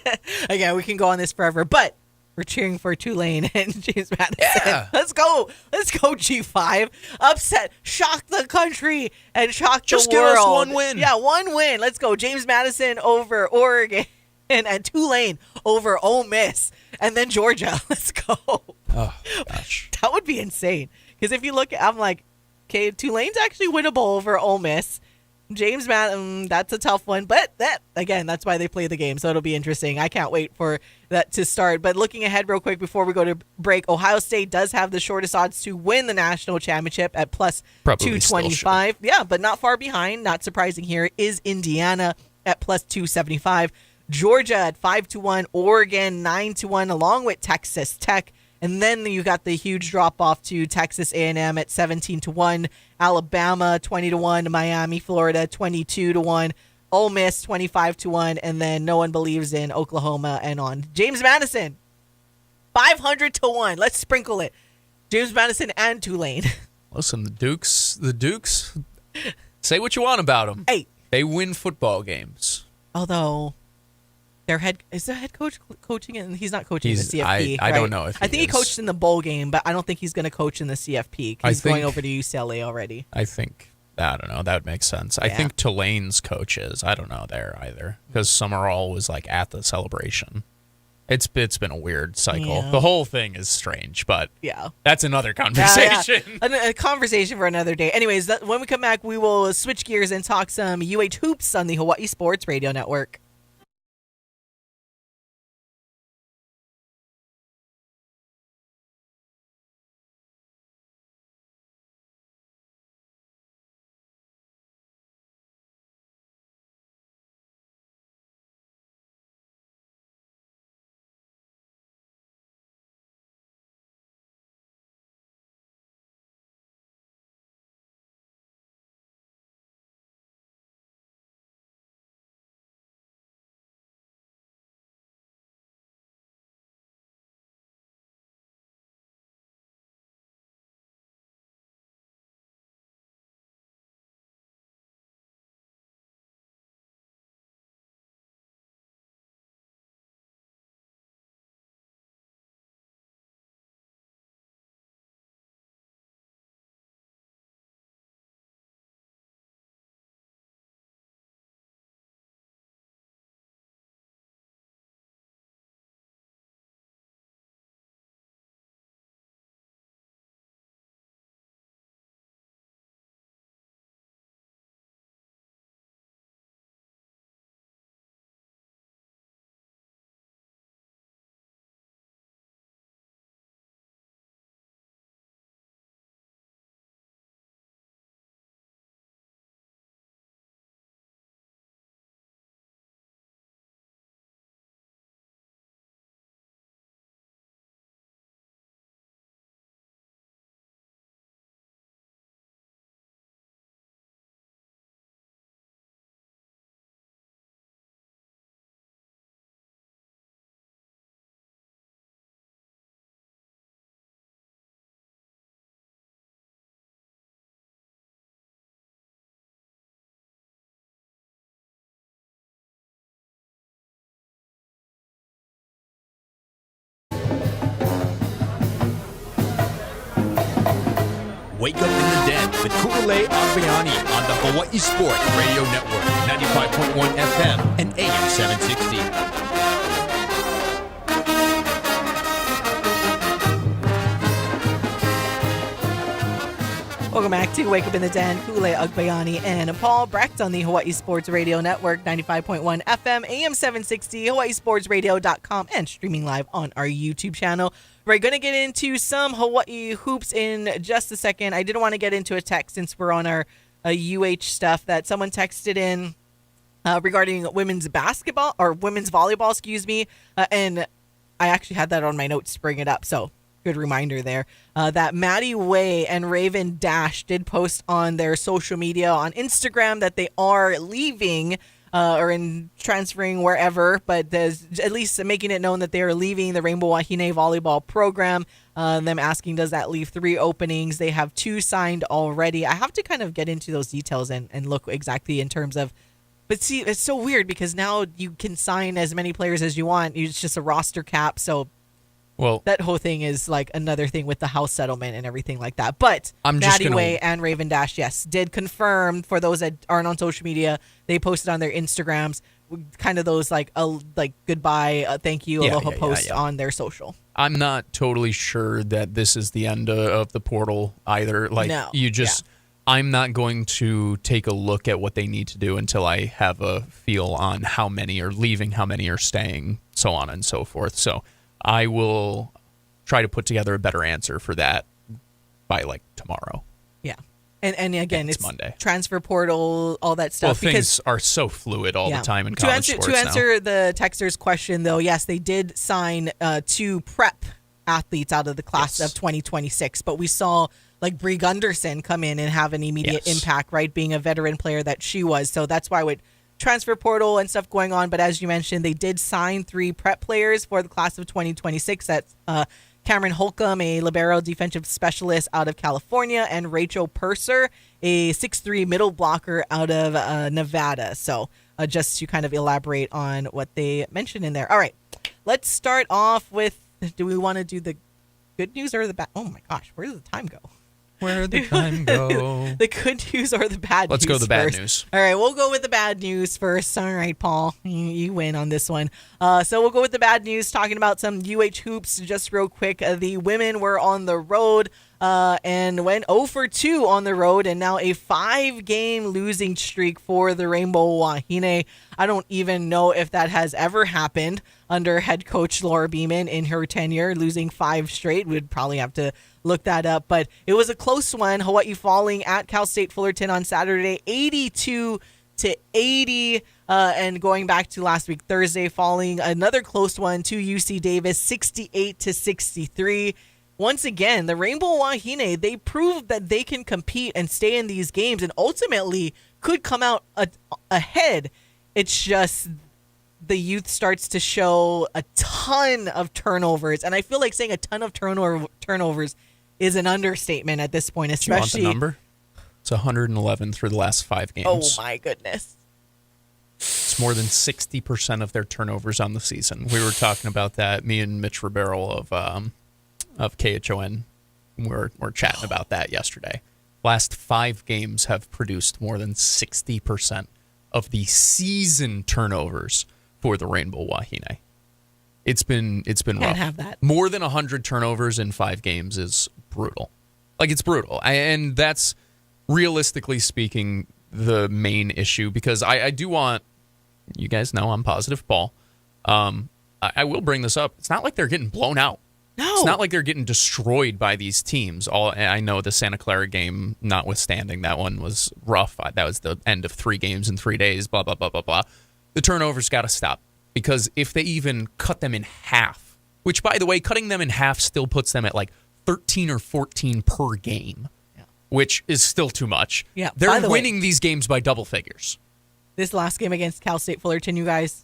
Again, we can go on this forever, but we're cheering for Tulane and James Madison. Yeah. Let's go, G5. Upset, shock the country, and shock Just the world. give us one win. Yeah, one win. Let's go. James Madison over Oregon and Tulane over Ole Miss. And then Georgia. Let's go. Oh, gosh. That would be insane. Because if you look at, I'm like, okay, Tulane's actually winnable over Ole Miss. James Madison, that's a tough one. But that's why they play the game. So it'll be interesting. I can't wait for that to start. But looking ahead real quick before we go to break, Ohio State does have the shortest odds to win the national championship at plus Probably 225. Yeah, but not far behind. Not surprising here is Indiana at plus 275. Georgia at 5-1. Oregon 9-1, along with Texas Tech. And then you got the huge drop off to Texas A&M at 17-1, Alabama 20-1, Miami, Florida 22-1, Ole Miss 25-1, and then no one believes in Oklahoma and on. James Madison 500-1. Let's sprinkle it. James Madison and Tulane. Listen, the Dukes. Say what you want about them. Hey, they win football games. Although. Their head coach coaching it, and he's not coaching in the CFP. I don't know if I think he coached in the bowl game, but I don't think he's going to coach in the CFP. He's going over to UCLA already. I don't know. That would make sense. Yeah. I think Tulane's coach is. I don't know there either because Summerall was like at the celebration. It's been a weird cycle. Yeah. The whole thing is strange, but that's another conversation. A conversation for another day. Anyways, when we come back, we will switch gears and talk some UH hoops on the Hawaii Sports Radio Network. Wake Up in the Den with Ku'ulei Agbayani on the Hawaii Sports Radio Network, 95.1 FM and AM 760. Welcome back to Wake Up in the Den. Ku'ulei Agbayani and Paul Brecht on the Hawaii Sports Radio Network, 95.1 FM, AM 760, hawaiisportsradio.com, and streaming live on our YouTube channel. We're going to get into some Hawaii hoops in just a second. I didn't want to get into a text since we're on our UH stuff that someone texted in regarding women's basketball or women's volleyball, and I actually had that on my notes to bring it up, so good reminder there. That Maddie Way and Raven Dash did post on their social media on Instagram that they are leaving or transferring wherever, but there's at least making it known that they are leaving the Rainbow Wahine volleyball program. Them asking, does that leave 3 openings? They have 2 signed already. I have to kind of get into those details and look exactly in terms of, but see, it's so weird because now you can sign as many players as you want. It's just a roster cap, so well, that whole thing is like another thing with the house settlement and everything like that. But Maddie Way and Raven Dash, yes, did confirm. For those that aren't on social media, they posted on their Instagrams kind of those like goodbye, thank you, aloha posts on their social. I'm not totally sure that this is the end of the portal either. Like, no. I'm not going to take a look at what they need to do until I have a feel on how many are leaving, how many are staying, so on and so forth. So I will try to put together a better answer for that by like tomorrow. Yeah. And again, it's Monday. Transfer portal, all that stuff. Well, things are so fluid all the time in college sports To answer the texter's question, though, yes, they did sign 2 prep athletes out of the class of 2026. But we saw like Brie Gunderson come in and have an immediate impact, right, being a veteran player that she was. So that's why with transfer portal and stuff going on. But as you mentioned, they did sign 3 prep players for the class of 2026. That's Cameron Holcomb, a libero defensive specialist out of California, and Rachel Purser, a 6'3" middle blocker out of Nevada. So just to kind of elaborate on what they mentioned in there. All right, let's start off with, do we want to do the good news or the bad? Oh my gosh, where does the time go? Where'd the time go? The good news or the bad news? Let's go with the bad first. News. All right, we'll go with the bad news first. All right, Paul, you win on this one. So we'll go with the bad news, talking about some UH hoops just real quick. The women were on the road and went 0-2 on the road, and now a 5-game losing streak for the Rainbow Wahine. I don't even know if that has ever happened under head coach Laura Beeman in her tenure, losing 5 straight. We'd probably have to look that up, but it was a close one. Hawaii falling at Cal State Fullerton on Saturday, 82-80, and going back to last week, Thursday, falling another close one to UC Davis, 68-63. Once again, the Rainbow Wahine, they proved that they can compete and stay in these games and ultimately could come out ahead. It's just the youth starts to show a ton of turnovers, and I feel like saying a ton of turnovers is an understatement at this point, especially. Do you want the number? It's 111 through the last 5 games. Oh my goodness. It's more than 60% of their turnovers on the season. We were talking about that. Me and Mitch Ribeiro of KHON were chatting about that yesterday. Last 5 games have produced more than 60% of the season turnovers for the Rainbow Wahine. It's been rough. Can't have that. More than 100 turnovers in 5 games is brutal. Like, it's brutal. And that's, realistically speaking, the main issue, because I do want, you guys know I'm positive Paul. I will bring this up. It's not like they're getting blown out. No. It's not like they're getting destroyed by these teams. I know the Santa Clara game notwithstanding, that one was rough. That was the end of 3 games in 3 days, blah, blah, blah, blah, blah. The turnovers got to stop, because if they even cut them in half, which, by the way, cutting them in half still puts them at like 13 or 14 per game, which is still too much. Yeah, they're winning these games by double figures. This last game against Cal State Fullerton, you guys,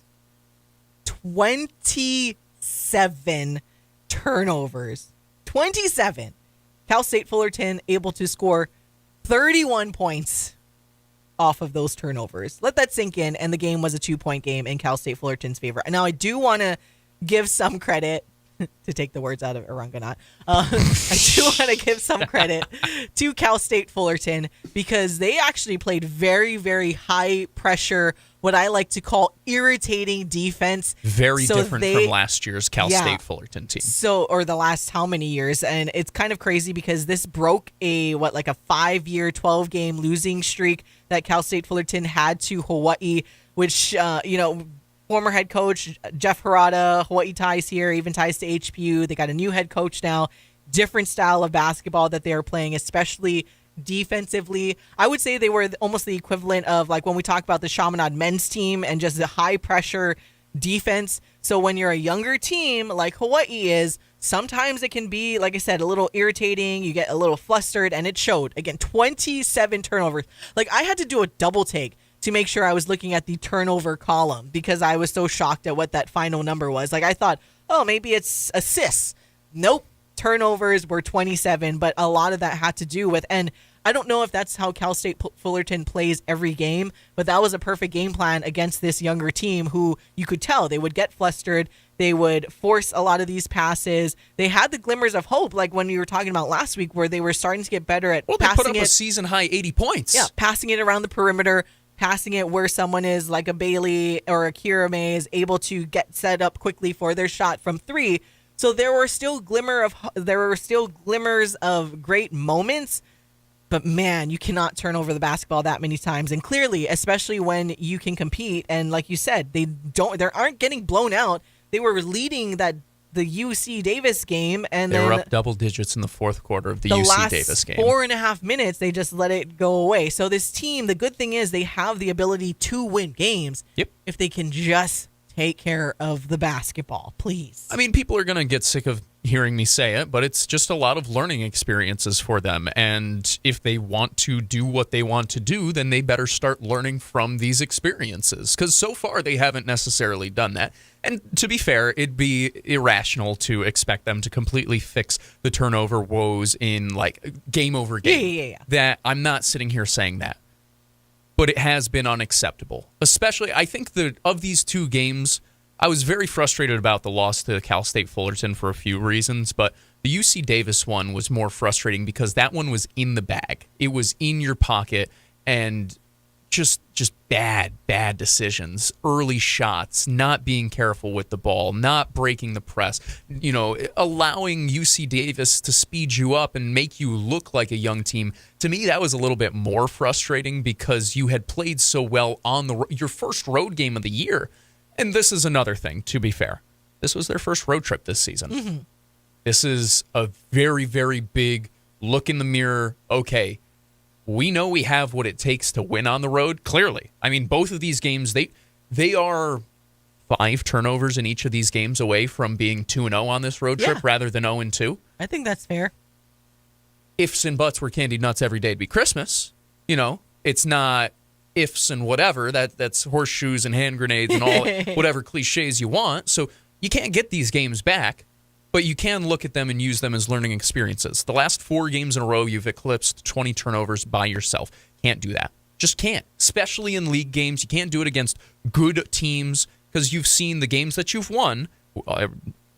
27 turnovers. 27. Cal State Fullerton able to score 31 points off of those turnovers. Let that sink in, and the game was a 2-point game in Cal State Fullerton's favor. Now, I do want to give some credit to take the words out of Aranganat, I do want to give some credit to Cal State Fullerton because they actually played very, very high pressure, what I like to call irritating defense. Very different from last year's Cal State Fullerton team. Or the last how many years. And it's kind of crazy because this broke a 5-year, 12-game losing streak that Cal State Fullerton had to Hawaii, which, former head coach Jeff Harada, Hawaii ties here, even ties to HPU. They got a new head coach now, different style of basketball that they are playing, especially defensively. I would say they were almost the equivalent of like when we talk about the Chaminade men's team and just the high pressure defense. So when you're a younger team like Hawaii is, sometimes it can be, like I said, a little irritating. You get a little flustered, and it showed. Again, 27 turnovers. Like, I had to do a double take to make sure I was looking at the turnover column because I was so shocked at what that final number was. Like, I thought, oh, maybe it's assists. Nope. Turnovers were 27, but a lot of that had to do with, and I don't know if that's how Cal State Fullerton plays every game, but that was a perfect game plan against this younger team who you could tell they would get flustered. They would force a lot of these passes. They had the glimmers of hope, like when we were talking about last week, where they were starting to get better at passing it. Well, they put up a season-high 80 points. Yeah, passing it around the perimeter, passing it where someone is like a Bailey or a Kira May is able to get set up quickly for their shot from three. So there were still glimmers of great moments, but man, you cannot turn over the basketball that many times. And clearly, especially when you can compete, and like you said, they aren't getting blown out. They were leading the UC Davis game, and they then were up double digits in the fourth quarter of the UC Davis game. The last 4.5 minutes, they just let it go away. So this team, the good thing is they have the ability to win games if they can just take care of the basketball, please. I mean, people are going to get sick of hearing me say it, but it's just a lot of learning experiences for them. And if they want to do what they want to do, then they better start learning from these experiences. Because so far, they haven't necessarily done that. And to be fair, it'd be irrational to expect them to completely fix the turnover woes in like game over game. Yeah. That I'm not sitting here saying that. But it has been unacceptable. Especially, I think that of these two games, I was very frustrated about the loss to Cal State Fullerton for a few reasons, but the UC Davis one was more frustrating because that one was in the bag. It was in your pocket, and just bad decisions, early shots, not being careful with the ball, not breaking the press, allowing UC Davis to speed you up and make you look like a young team. To me, that was a little bit more frustrating because you had played so well on your first road game of the year. And this is another thing, to be fair. This was their first road trip this season. Mm-hmm. This is a very, very big look in the mirror. Okay, we know we have what it takes to win on the road, clearly. I mean, both of these games, they are 5 turnovers in each of these games away from being 2-0 on this road trip rather than 0-2. I think that's fair. Ifs and buts were candied nuts every day to be Christmas. It's not ifs and whatever. That's horseshoes and hand grenades and all whatever cliches you want. So you can't get these games back, but you can look at them and use them as learning experiences. The last 4 games in a row, you've eclipsed 20 turnovers by yourself. Can't do that. Just can't. Especially in league games. You can't do it against good teams because you've seen the games that you've won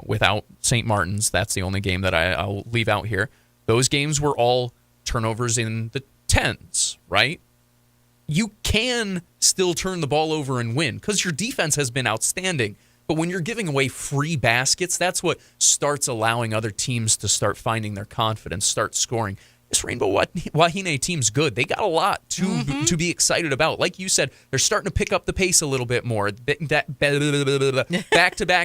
without St. Martin's. That's the only game that I'll leave out here. Those games were all turnovers in the 10s, right? You can still turn the ball over and win because your defense has been outstanding. But when you're giving away free baskets, that's what starts allowing other teams to start finding their confidence, start scoring. This Rainbow Wahine team's good. They got a lot to be excited about. Like you said, they're starting to pick up the pace a little bit more. Back-to-back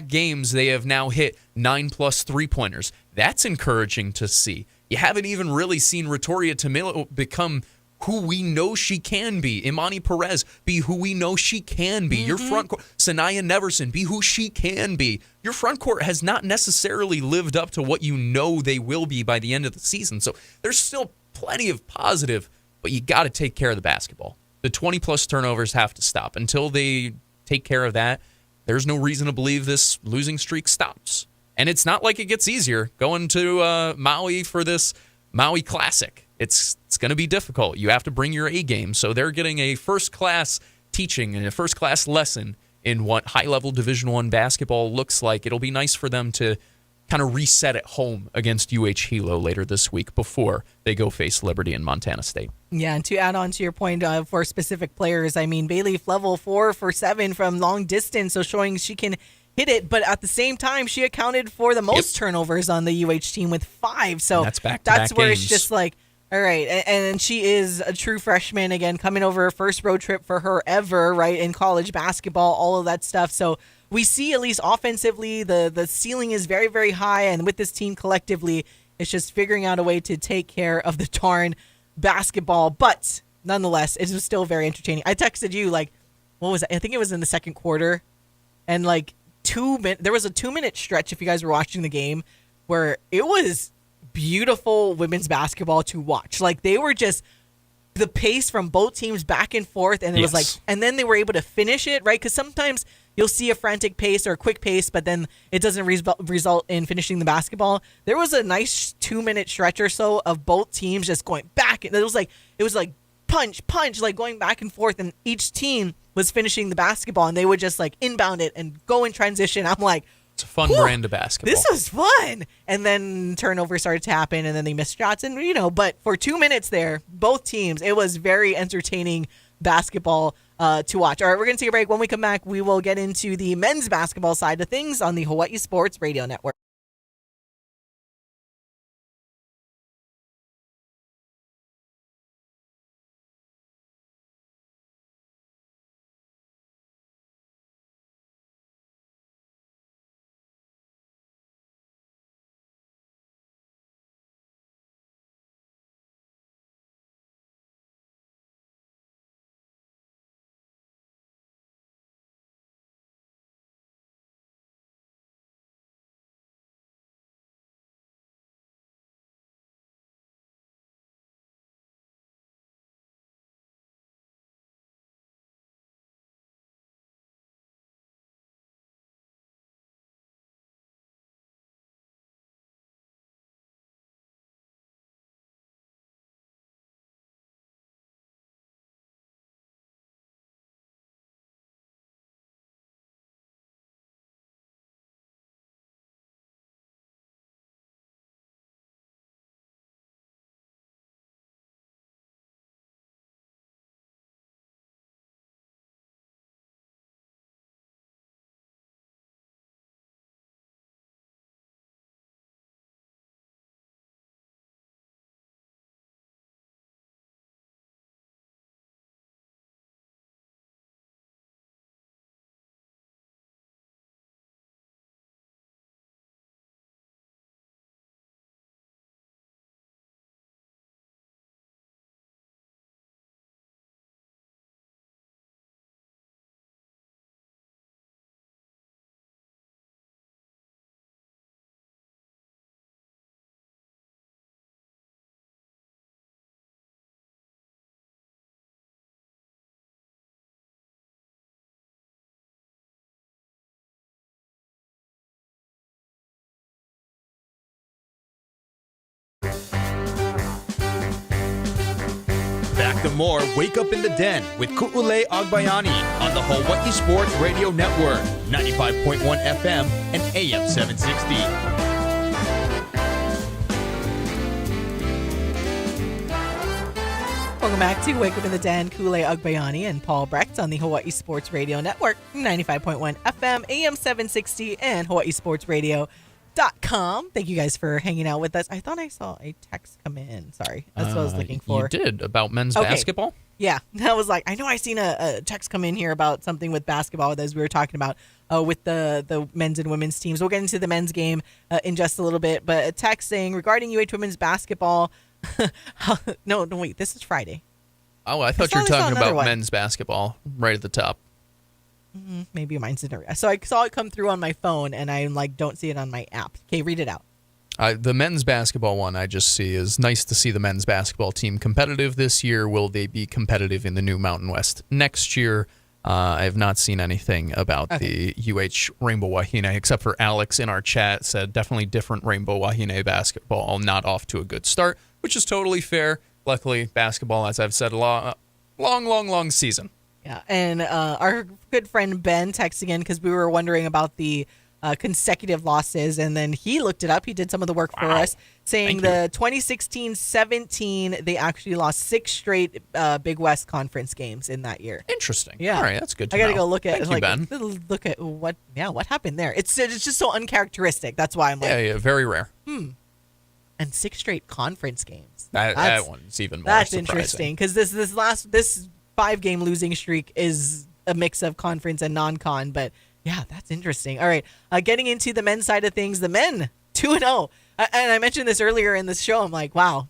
games, they have now hit 9+ 3-pointers. That's encouraging to see. You haven't even really seen Retoria Tamilo become who we know she can be. Imani Perez be who we know she can be. Your front court, Sanaya Neverson, be who she can be. Your front court has not necessarily lived up to what you know they will be by the end of the season. So there's still plenty of positive, but you got to take care of the basketball. The 20-plus turnovers have to stop. Until they take care of that, there's no reason to believe this losing streak stops. And it's not like it gets easier going to Maui for this Maui Classic. It's going to be difficult. You have to bring your A game. So they're getting a first-class teaching and a first-class lesson in what high-level Division I basketball looks like. It'll be nice for them to kind of reset at home against UH-Hilo later this week before they go face Liberty and Montana State. Yeah, and to add on to your point for specific players, I mean, Bailey Flevel 4 for 7 from long distance, so showing she can hit it, but at the same time, she accounted for the most turnovers on the UH team with 5. So that's where games. It's just like, all right, and she is a true freshman, again, coming over, first road trip for her ever, right, in college basketball, all of that stuff. So we see, at least offensively, the ceiling is very, very high, and with this team collectively, it's just figuring out a way to take care of the darn basketball. But nonetheless, it was still very entertaining. I texted you, like, what was it? I think it was in the second quarter, and like there was a 2-minute stretch, if you guys were watching the game, where it was beautiful women's basketball to watch. Like, they were just the pace from both teams back and forth, and it was like, and then they were able to finish it, right? Because sometimes you'll see a frantic pace or a quick pace, but then it doesn't result in finishing the basketball. There was a nice 2-minute stretch or so of both teams just going back. It was like punch, like going back and forth, and each team was finishing the basketball, and they would just like inbound it and go in transition. I'm like, it's a fun brand of basketball. This was fun. And then turnovers started to happen, and then they missed shots. And, but for 2 minutes there, both teams, it was very entertaining basketball to watch. All right, we're going to take a break. When we come back, we will get into the men's basketball side of things on the Hawaii Sports Radio Network. Back to more Wake Up in the Den with Ku'ulei Agbayani on the Hawaii Sports Radio Network, 95.1 FM and AM 760. Welcome back to Wake Up in the Den. Ku'ulei Agbayani and Paul Brecht on the Hawaii Sports Radio Network, 95.1 FM, AM 760, and HawaiiSportsRadio.com. Thank you guys for hanging out with us. I thought I saw a text come in. Sorry. That's what I was looking for. You did? About men's basketball? Yeah. I was like, I know I seen a text come in here about something with basketball as we were talking about with the men's and women's teams. We'll get into the men's game in just a little bit. But a text saying, regarding UH women's basketball, no, wait, this is Friday. Oh, I thought you were talking about men's basketball right at the top. Maybe mine's in a... So I saw it come through on my phone, and I don't see it on my app. Okay, read it out. The men's basketball one I just see is nice to see the men's basketball team competitive this year. Will they be competitive in the new Mountain West next year? I have not seen anything about the UH Rainbow Wahine, except for Alex in our chat said definitely different Rainbow Wahine basketball, not off to a good start, which is totally fair. Luckily, basketball, as I've said, long season. Yeah, and our good friend Ben texted again because we were wondering about the consecutive losses. And then he looked it up. He did some of the work for us, saying the 2016-17, they actually lost 6 straight Big West Conference games in that year. Interesting. Yeah. All right, that's good to I got to know. go look at Thank you, Ben. look at what happened there. It's just so uncharacteristic. That's why I'm like, Yeah, very rare. and 6 straight conference games. That one's even more That's surprising. interesting because this 5-game losing streak is a mix of conference and non-con, but yeah, that's interesting. All right, getting into the men's side of things, the men 2-0, and I mentioned this earlier in the show. I'm like, wow,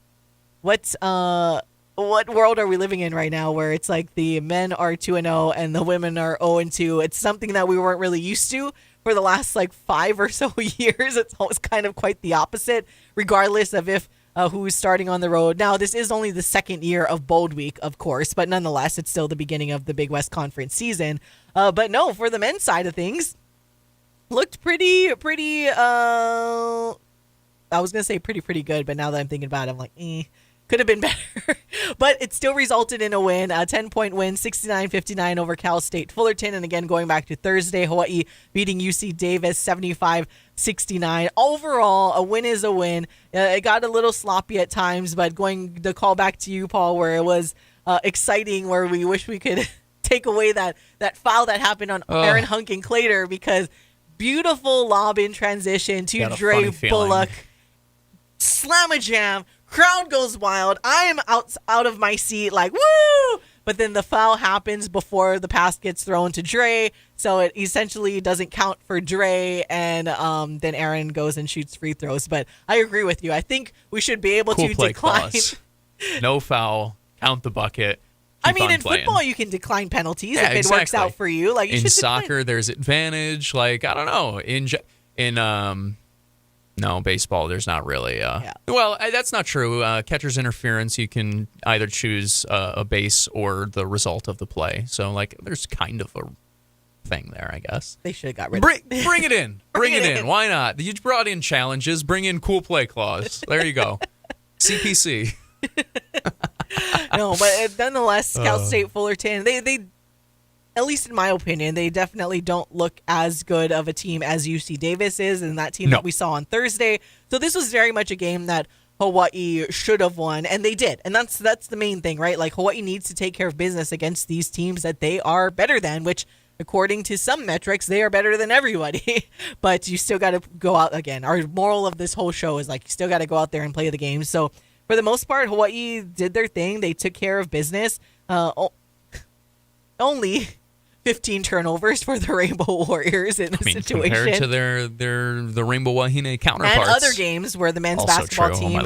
what world are we living in right now where it's like the men are 2-0 and the women are 0-2? It's something that we weren't really used to for the last 5 or so years. It's always kind of quite the opposite, regardless of if who's starting on the road. Now, this is only the second year of Bold Week, of course, but nonetheless, it's still the beginning of the Big West Conference season. But no, for the men's side of things, looked pretty, I was going to say pretty good, but now that I'm thinking about it, I'm like, could have been better. But it still resulted in a win, a 10-point win, 69-59 over Cal State Fullerton. And again, going back to Thursday, Hawaii beating UC Davis 75-69. Overall, a win is a win. It got a little sloppy at times, but going to call back to you, Paul, where it was exciting, where we wish we could take away that foul that happened on Aaron Hunkin-Clater, because beautiful lob in transition to Dre Bullock. Slam a jam. Crowd goes wild. I am out of my seat like, woo! But then the foul happens before the pass gets thrown to Dre, so it essentially doesn't count for Dre, and then Aaron goes and shoots free throws. But I agree with you. I think we should be able to decline. Clause. No foul, count the bucket. I mean, in football, you can decline penalties if it works out for you. Like, in soccer, there's advantage. Like, I don't know. No, baseball, there's not really. Well, that's not true. Catcher's interference, you can either choose a base or the result of the play. So, there's kind of a thing there, I guess. They should have got rid of it. Bring it in. Bring it in. Why not? You brought in challenges. Bring in cool play clause. There you go. CPC. No, but nonetheless, Cal State Fullerton, they, at least in my opinion, they definitely don't look as good of a team as UC Davis is, and that team that we saw on Thursday. So this was very much a game that Hawaii should have won, and they did. And that's the main thing, right? Like, Hawaii needs to take care of business against these teams that they are better than, which, according to some metrics, they are better than everybody. But you still got to go out again. Our moral of this whole show is, you still got to go out there and play the game. So for the most part, Hawaii did their thing. They took care of business. Only 15 turnovers for the Rainbow Warriors in this situation. Compared to the Rainbow Wahine counterparts. And other games where the men's basketball team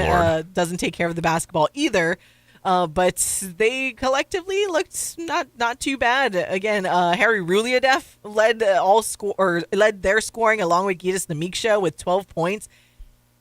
doesn't take care of the basketball either. But they collectively looked not too bad. Again, Harry Ruliadef led their scoring along with Gitas Namiksha with 12 points.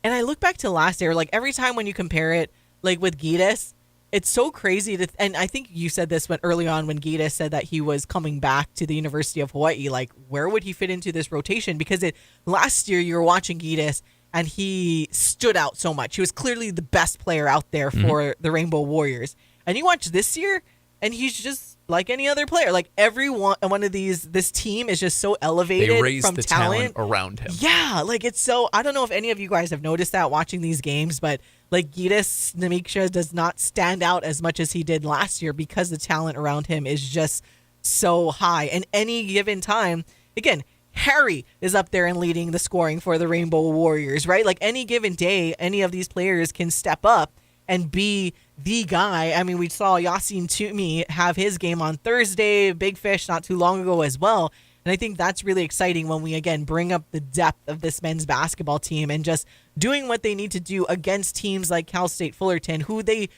And I look back to last year, every time when you compare it, with Gitas, it's so crazy and I think you said this early on when Gitas said that he was coming back to the University of Hawaii. Where would he fit into this rotation? Because last year you were watching Gitas and he stood out so much. He was clearly the best player out there for the Rainbow Warriors. And you watch this year, and he's just like any other player. Every one of this team is just so elevated they raised from the talent around him. Yeah, it's so. I don't know if any of you guys have noticed that watching these games, but Gitas Namiksha does not stand out as much as he did last year because the talent around him is just so high. And any given time, again, Harry is up there and leading the scoring for the Rainbow Warriors, right? Any given day, any of these players can step up and be the guy. I mean, we saw Yasin Toomey have his game on Thursday, Big Fish not too long ago as well. And I think that's really exciting when we, again, bring up the depth of this men's basketball team and just doing what they need to do against teams like Cal State Fullerton, who they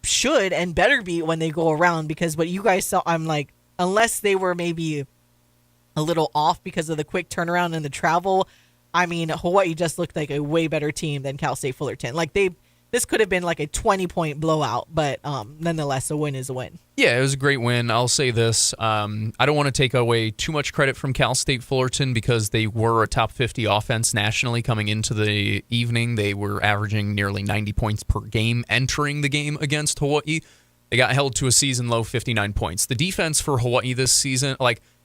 should and better beat when they go around. Because what you guys saw, I'm unless they were maybe a little off because of the quick turnaround and the travel, I mean, Hawaii just looked like a way better team than Cal State Fullerton. This could have been a 20-point blowout, but nonetheless, a win is a win. Yeah, it was a great win. I'll say this. I don't want to take away too much credit from Cal State Fullerton because they were a top 50 offense nationally coming into the evening. They were averaging nearly 90 points per game entering the game against Hawaii. They got held to a season low 59 points. The defense for Hawaii this season,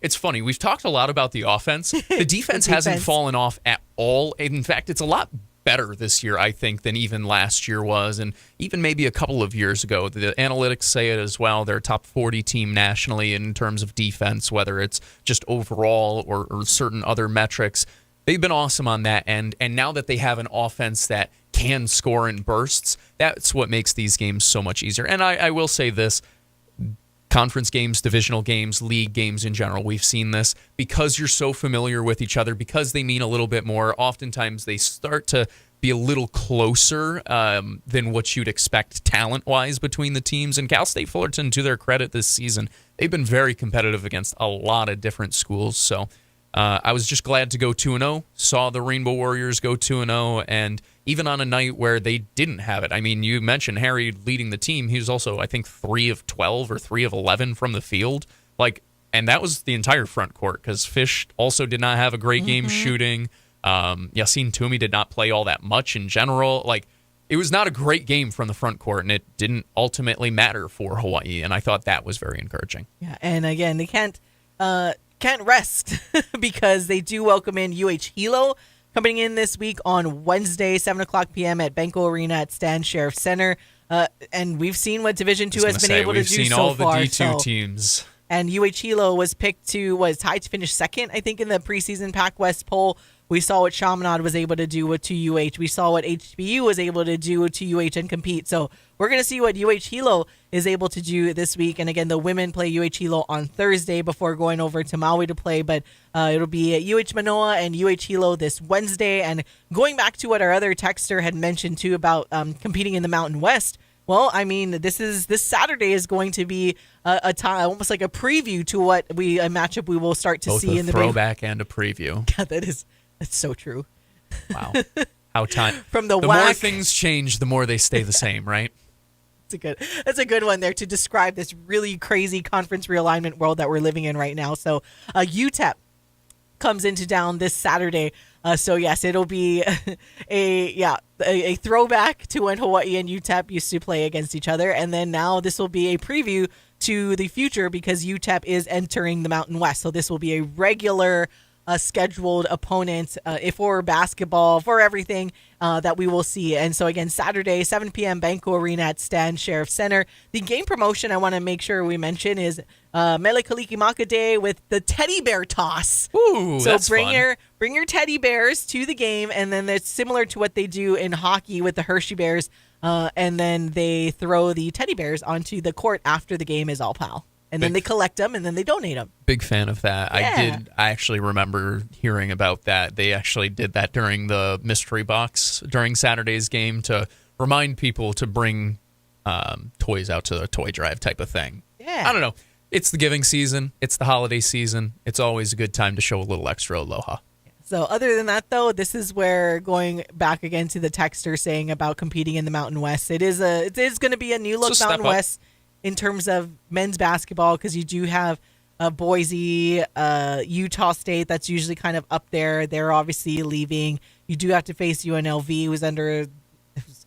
it's funny. We've talked a lot about the offense. The defense hasn't fallen off at all. In fact, it's a lot better this year, I think, than even last year was, and even maybe a couple of years ago. The analytics say it as well. They're a top 40 team nationally in terms of defense, whether it's just overall or certain other metrics. They've been awesome on that end, and now that they have an offense that can score in bursts, that's what makes these games so much easier. And I will say this, conference games, divisional games, league games in general, we've seen this. Because you're so familiar with each other, because they mean a little bit more, oftentimes they start to be a little closer than what you'd expect talent-wise between the teams. And Cal State Fullerton, to their credit this season, they've been very competitive against a lot of different schools. So I was just glad to go 2-0, saw the Rainbow Warriors go 2-0, and even on a night where they didn't have it. I mean, you mentioned Harry leading the team. He was also, I think, 3 of 12 or 3 of 11 from the field. And that was the entire front court, because Fish also did not have a great game shooting. Yassine Toomey did not play all that much in general. It was not a great game from the front court, and it didn't ultimately matter for Hawaii, and I thought that was very encouraging. Yeah, and again, they can't rest because they do welcome in UH Hilo coming in this week on Wednesday, 7 o'clock p.m. at Banco Arena at Stan Sheriff Center. And we've seen what Division II has been able to do so far. We've seen all the D2 teams. And UH Hilo was tied to finish second, I think, in the preseason Pac West poll. We saw what Chaminade was able to do to UH. We saw what HBU was able to do to UH and compete. So we're going to see what UH Hilo is able to do this week. And again, the women play UH Hilo on Thursday before going over to Maui to play. But it'll be at UH Manoa and UH Hilo this Wednesday. And going back to what our other texter had mentioned too about competing in the Mountain West. Well, I mean, this Saturday is going to be a time, almost like a preview to what a matchup we will start to see in the throwback and a preview. God, that's so true. Wow, how time from the more things change, the more they stay the same, right? That's a good one there to describe this really crazy conference realignment world that we're living in right now. So, UTEP comes into town this Saturday. So yes, it'll be a throwback to when Hawaii and UTEP used to play against each other, and then now this will be a preview to the future because UTEP is entering the Mountain West. So this will be a regular scheduled opponent for basketball, for everything that we will see. And so again, Saturday, 7 p.m. Banco Arena at Stan Sheriff Center. The game promotion I want to make sure we mention is Mele Kalikimaka Day with the teddy bear toss. Ooh, so that's bring fun. your teddy bears to the game, and then it's similar to what they do in hockey with the Hershey Bears, and then they throw the teddy bears onto the court after the game is all pal. And then they collect them, and then they donate them. Big fan of that. Yeah. I actually remember hearing about that. They actually did that during the mystery box during Saturday's game to remind people to bring toys out to the toy drive type of thing. Yeah. I don't know. It's the giving season. It's the holiday season. It's always a good time to show a little extra aloha. So other than that, though, this is where going back again to the texter saying about competing in the Mountain West. It is going to be a new look Mountain West in terms of men's basketball, because you do have Boise, Utah State. That's usually kind of up there. They're obviously leaving. You do have to face UNLV, who's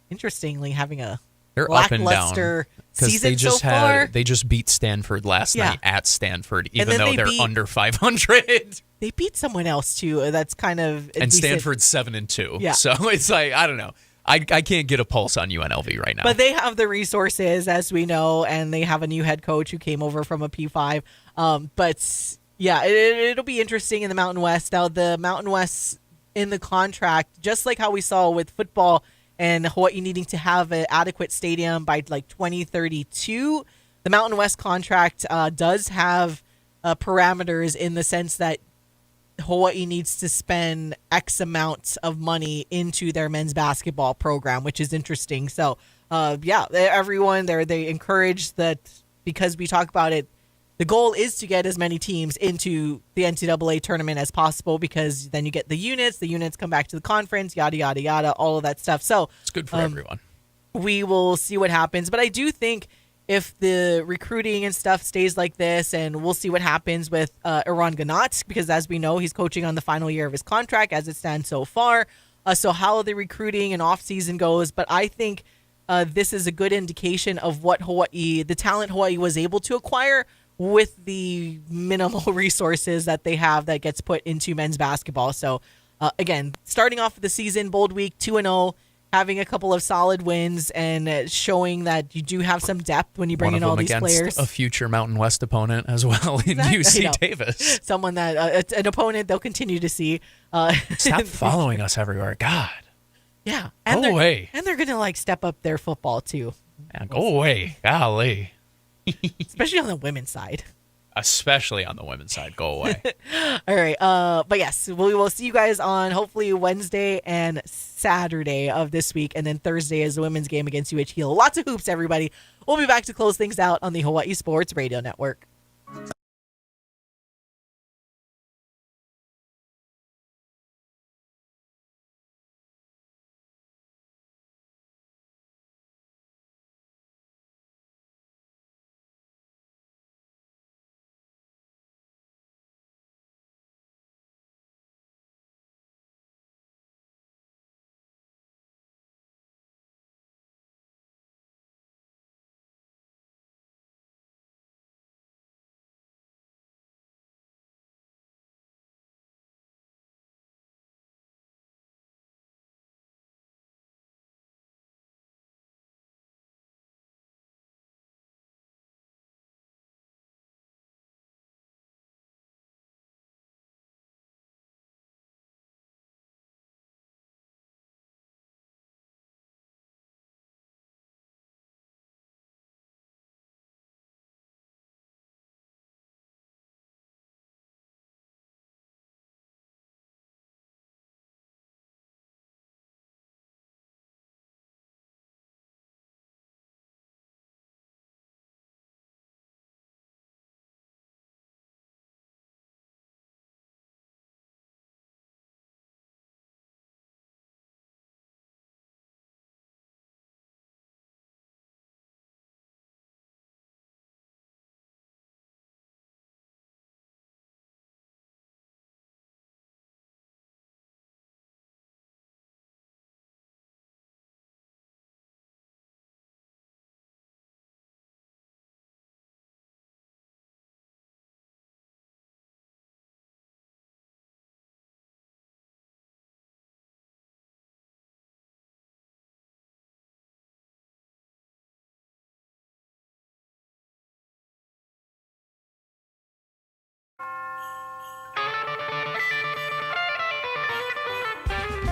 interestingly having a lackluster season so far. They just beat Stanford last night at Stanford, even though they're under 500. They beat someone else too. That's kind of and decent. Stanford's 7-2. Yeah. So it's like, I don't know. I can't get a pulse on UNLV right now. But they have the resources, as we know, and they have a new head coach who came over from a P5. But yeah, it'll be interesting in the Mountain West. Now, the Mountain West in the contract, just like how we saw with football and Hawaii needing to have an adequate stadium by like 2032, the Mountain West contract does have parameters in the sense that Hawaii needs to spend X amount of money into their men's basketball program, which is interesting. So, everyone there, they encourage that, because we talk about it, the goal is to get as many teams into the NCAA tournament as possible, because then you get the units come back to the conference, yada, yada, yada, all of that stuff. So it's good for everyone. We will see what happens. But I do think if the recruiting and stuff stays like this, and we'll see what happens with Eran Ganat, because as we know, he's coaching on the final year of his contract as it stands so far. So how the recruiting and off season goes, but I think this is a good indication of what the talent Hawaii was able to acquire with the minimal resources that they have that gets put into men's basketball. So, again, starting off the season, bold week, 2-0, having a couple of solid wins and showing that you do have some depth when you bring in all these players. A future Mountain West opponent as well in UC Davis. Someone that, an opponent they'll continue to see. Stop following us everywhere. God. Yeah. Go away. And they're going to like step up their football too. Yeah, go away. Golly. Especially on the women's side. Especially on the women's side. Go away. All right. But yes, we will see you guys on hopefully Wednesday and Saturday of this week. And then Thursday is the women's game against UH Heel. Lots of hoops, everybody. We'll be back to close things out on the Hawaii Sports Radio Network.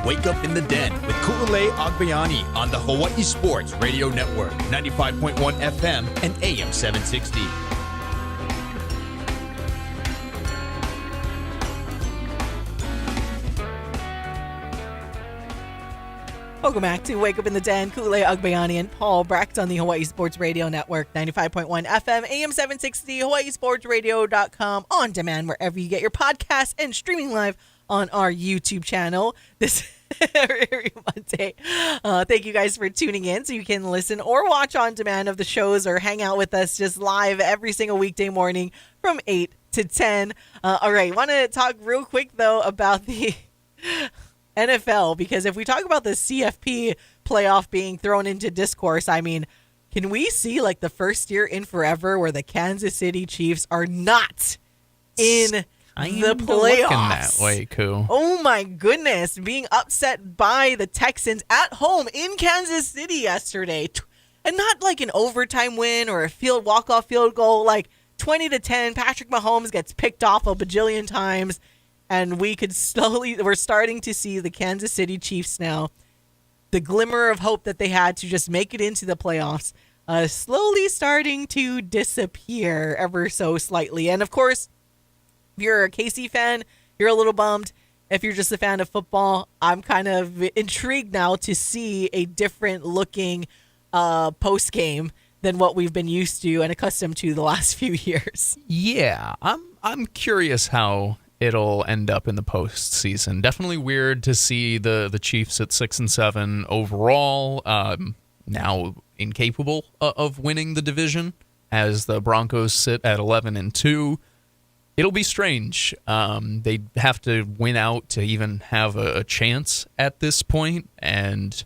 Wake Up in the Den with Ku'ulei Agbayani on the Hawaii Sports Radio Network, 95.1 FM and AM 760. Welcome back to Wake Up in the Den. Ku'ulei Agbayani and Paul Bracht on the Hawaii Sports Radio Network, 95.1 FM, AM 760, hawaiisportsradio.com, on demand wherever you get your podcasts, and streaming live on our YouTube channel this every Monday. Thank you guys for tuning in so you can listen or watch on demand of the shows or hang out with us just live every single weekday morning from 8 to 10. All right, want to talk real quick, though, about the NFL, because if we talk about the CFP playoff being thrown into discourse, I mean, can we see like the first year in forever where the Kansas City Chiefs are not in the playoffs? That way, Koo. Oh my goodness, being upset by the Texans at home in Kansas City yesterday, and not like an overtime win or a walk-off field goal, like 20-10. Patrick Mahomes gets picked off a bajillion times, and we're starting to see the Kansas City Chiefs now, the glimmer of hope that they had to just make it into the playoffs, slowly starting to disappear ever so slightly. And of course, if you're a KC fan, you're a little bummed. If you're just a fan of football, I'm kind of intrigued now to see a different looking post game than what we've been used to and accustomed to the last few years. Yeah, I'm curious how it'll end up in the postseason. Definitely weird to see the Chiefs at 6-7 overall. Now incapable of winning the division, as the Broncos sit at 11-2. It'll be strange. They'd have to win out to even have a chance at this point, and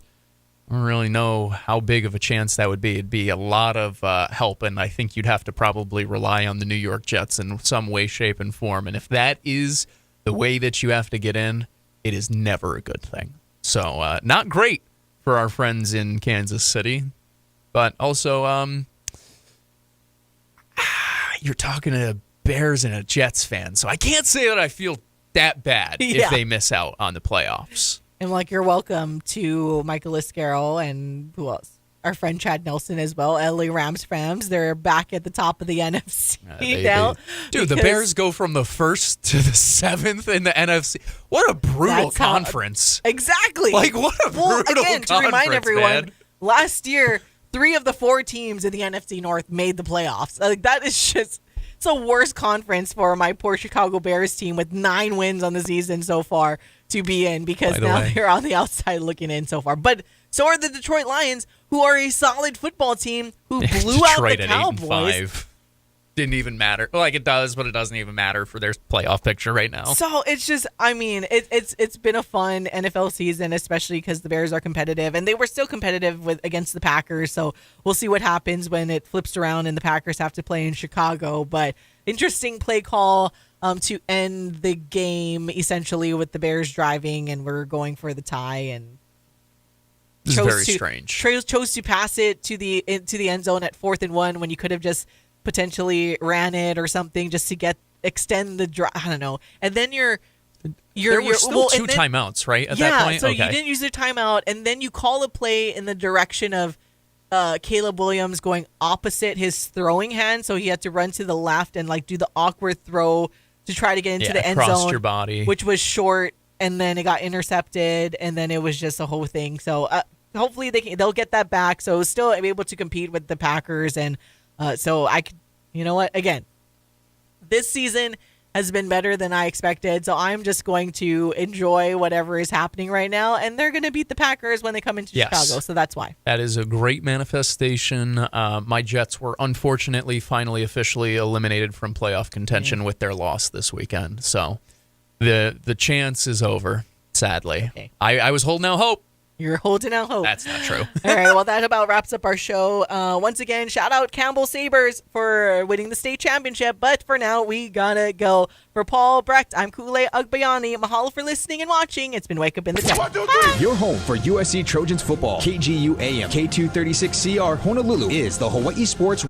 I don't really know how big of a chance that would be. It'd be a lot of help, and I think you'd have to probably rely on the New York Jets in some way, shape, and form. And if that is the way that you have to get in, it is never a good thing. So not great for our friends in Kansas City, but also you're talking to a Bears and a Jets fan, so I can't say that I feel that bad if they miss out on the playoffs. And you're welcome to Michael Iscarroll and who else? Our friend Chad Nelson as well. LA Rams fans. They're back at the top of the NFC now. Dude, the Bears go from the 1st to the 7th in the NFC. What a brutal conference. Exactly. What a brutal conference, to remind everyone, man. Last year, 3 of the 4 teams in the NFC North made the playoffs. That is just... It's the worst conference for my poor Chicago Bears team with 9 wins on the season so far to be in, because now they're on the outside looking in so far. But so are the Detroit Lions, who are a solid football team who blew out the Cowboys. 8-5. Didn't even matter. It does, but it doesn't even matter for their playoff picture right now. So it's just, it's been a fun NFL season, especially because the Bears are competitive, and they were still competitive against the Packers. So we'll see what happens when it flips around and the Packers have to play in Chicago. But interesting play call to end the game, essentially with the Bears driving, and we're going for the tie, and this is very strange. Chose to pass it to the end zone at 4th and 1 when you could have just potentially ran it or something just to extend the drive. I don't know. And then there were still 2 timeouts, right? At that point? So you didn't use the timeout, and then you call a play in the direction of Caleb Williams going opposite his throwing hand, so he had to run to the left and do the awkward throw to try to get into the end zone, your body, which was short, and then it got intercepted, and then it was just a whole thing. So hopefully they'll get that back. So still able to compete with the Packers, and so I could, you know what? Again, this season has been better than I expected. So I'm just going to enjoy whatever is happening right now, and they're going to beat the Packers when they come into Chicago. So that's why. That is a great manifestation. My Jets were unfortunately finally officially eliminated from playoff contention with their loss this weekend. So the chance is over, sadly. Okay. I was holding out hope. You're holding out hope. That's not true. All right, well, that about wraps up our show. Once again, shout out Campbell Sabers for winning the state championship. But for now, we gotta go. For Paul Brecht, I'm Kule Ugbayani. Mahalo for listening and watching. It's been Wake Up in the Den. Your home for USC Trojans football. KGU AM K236CR Honolulu is the Hawai'i Sports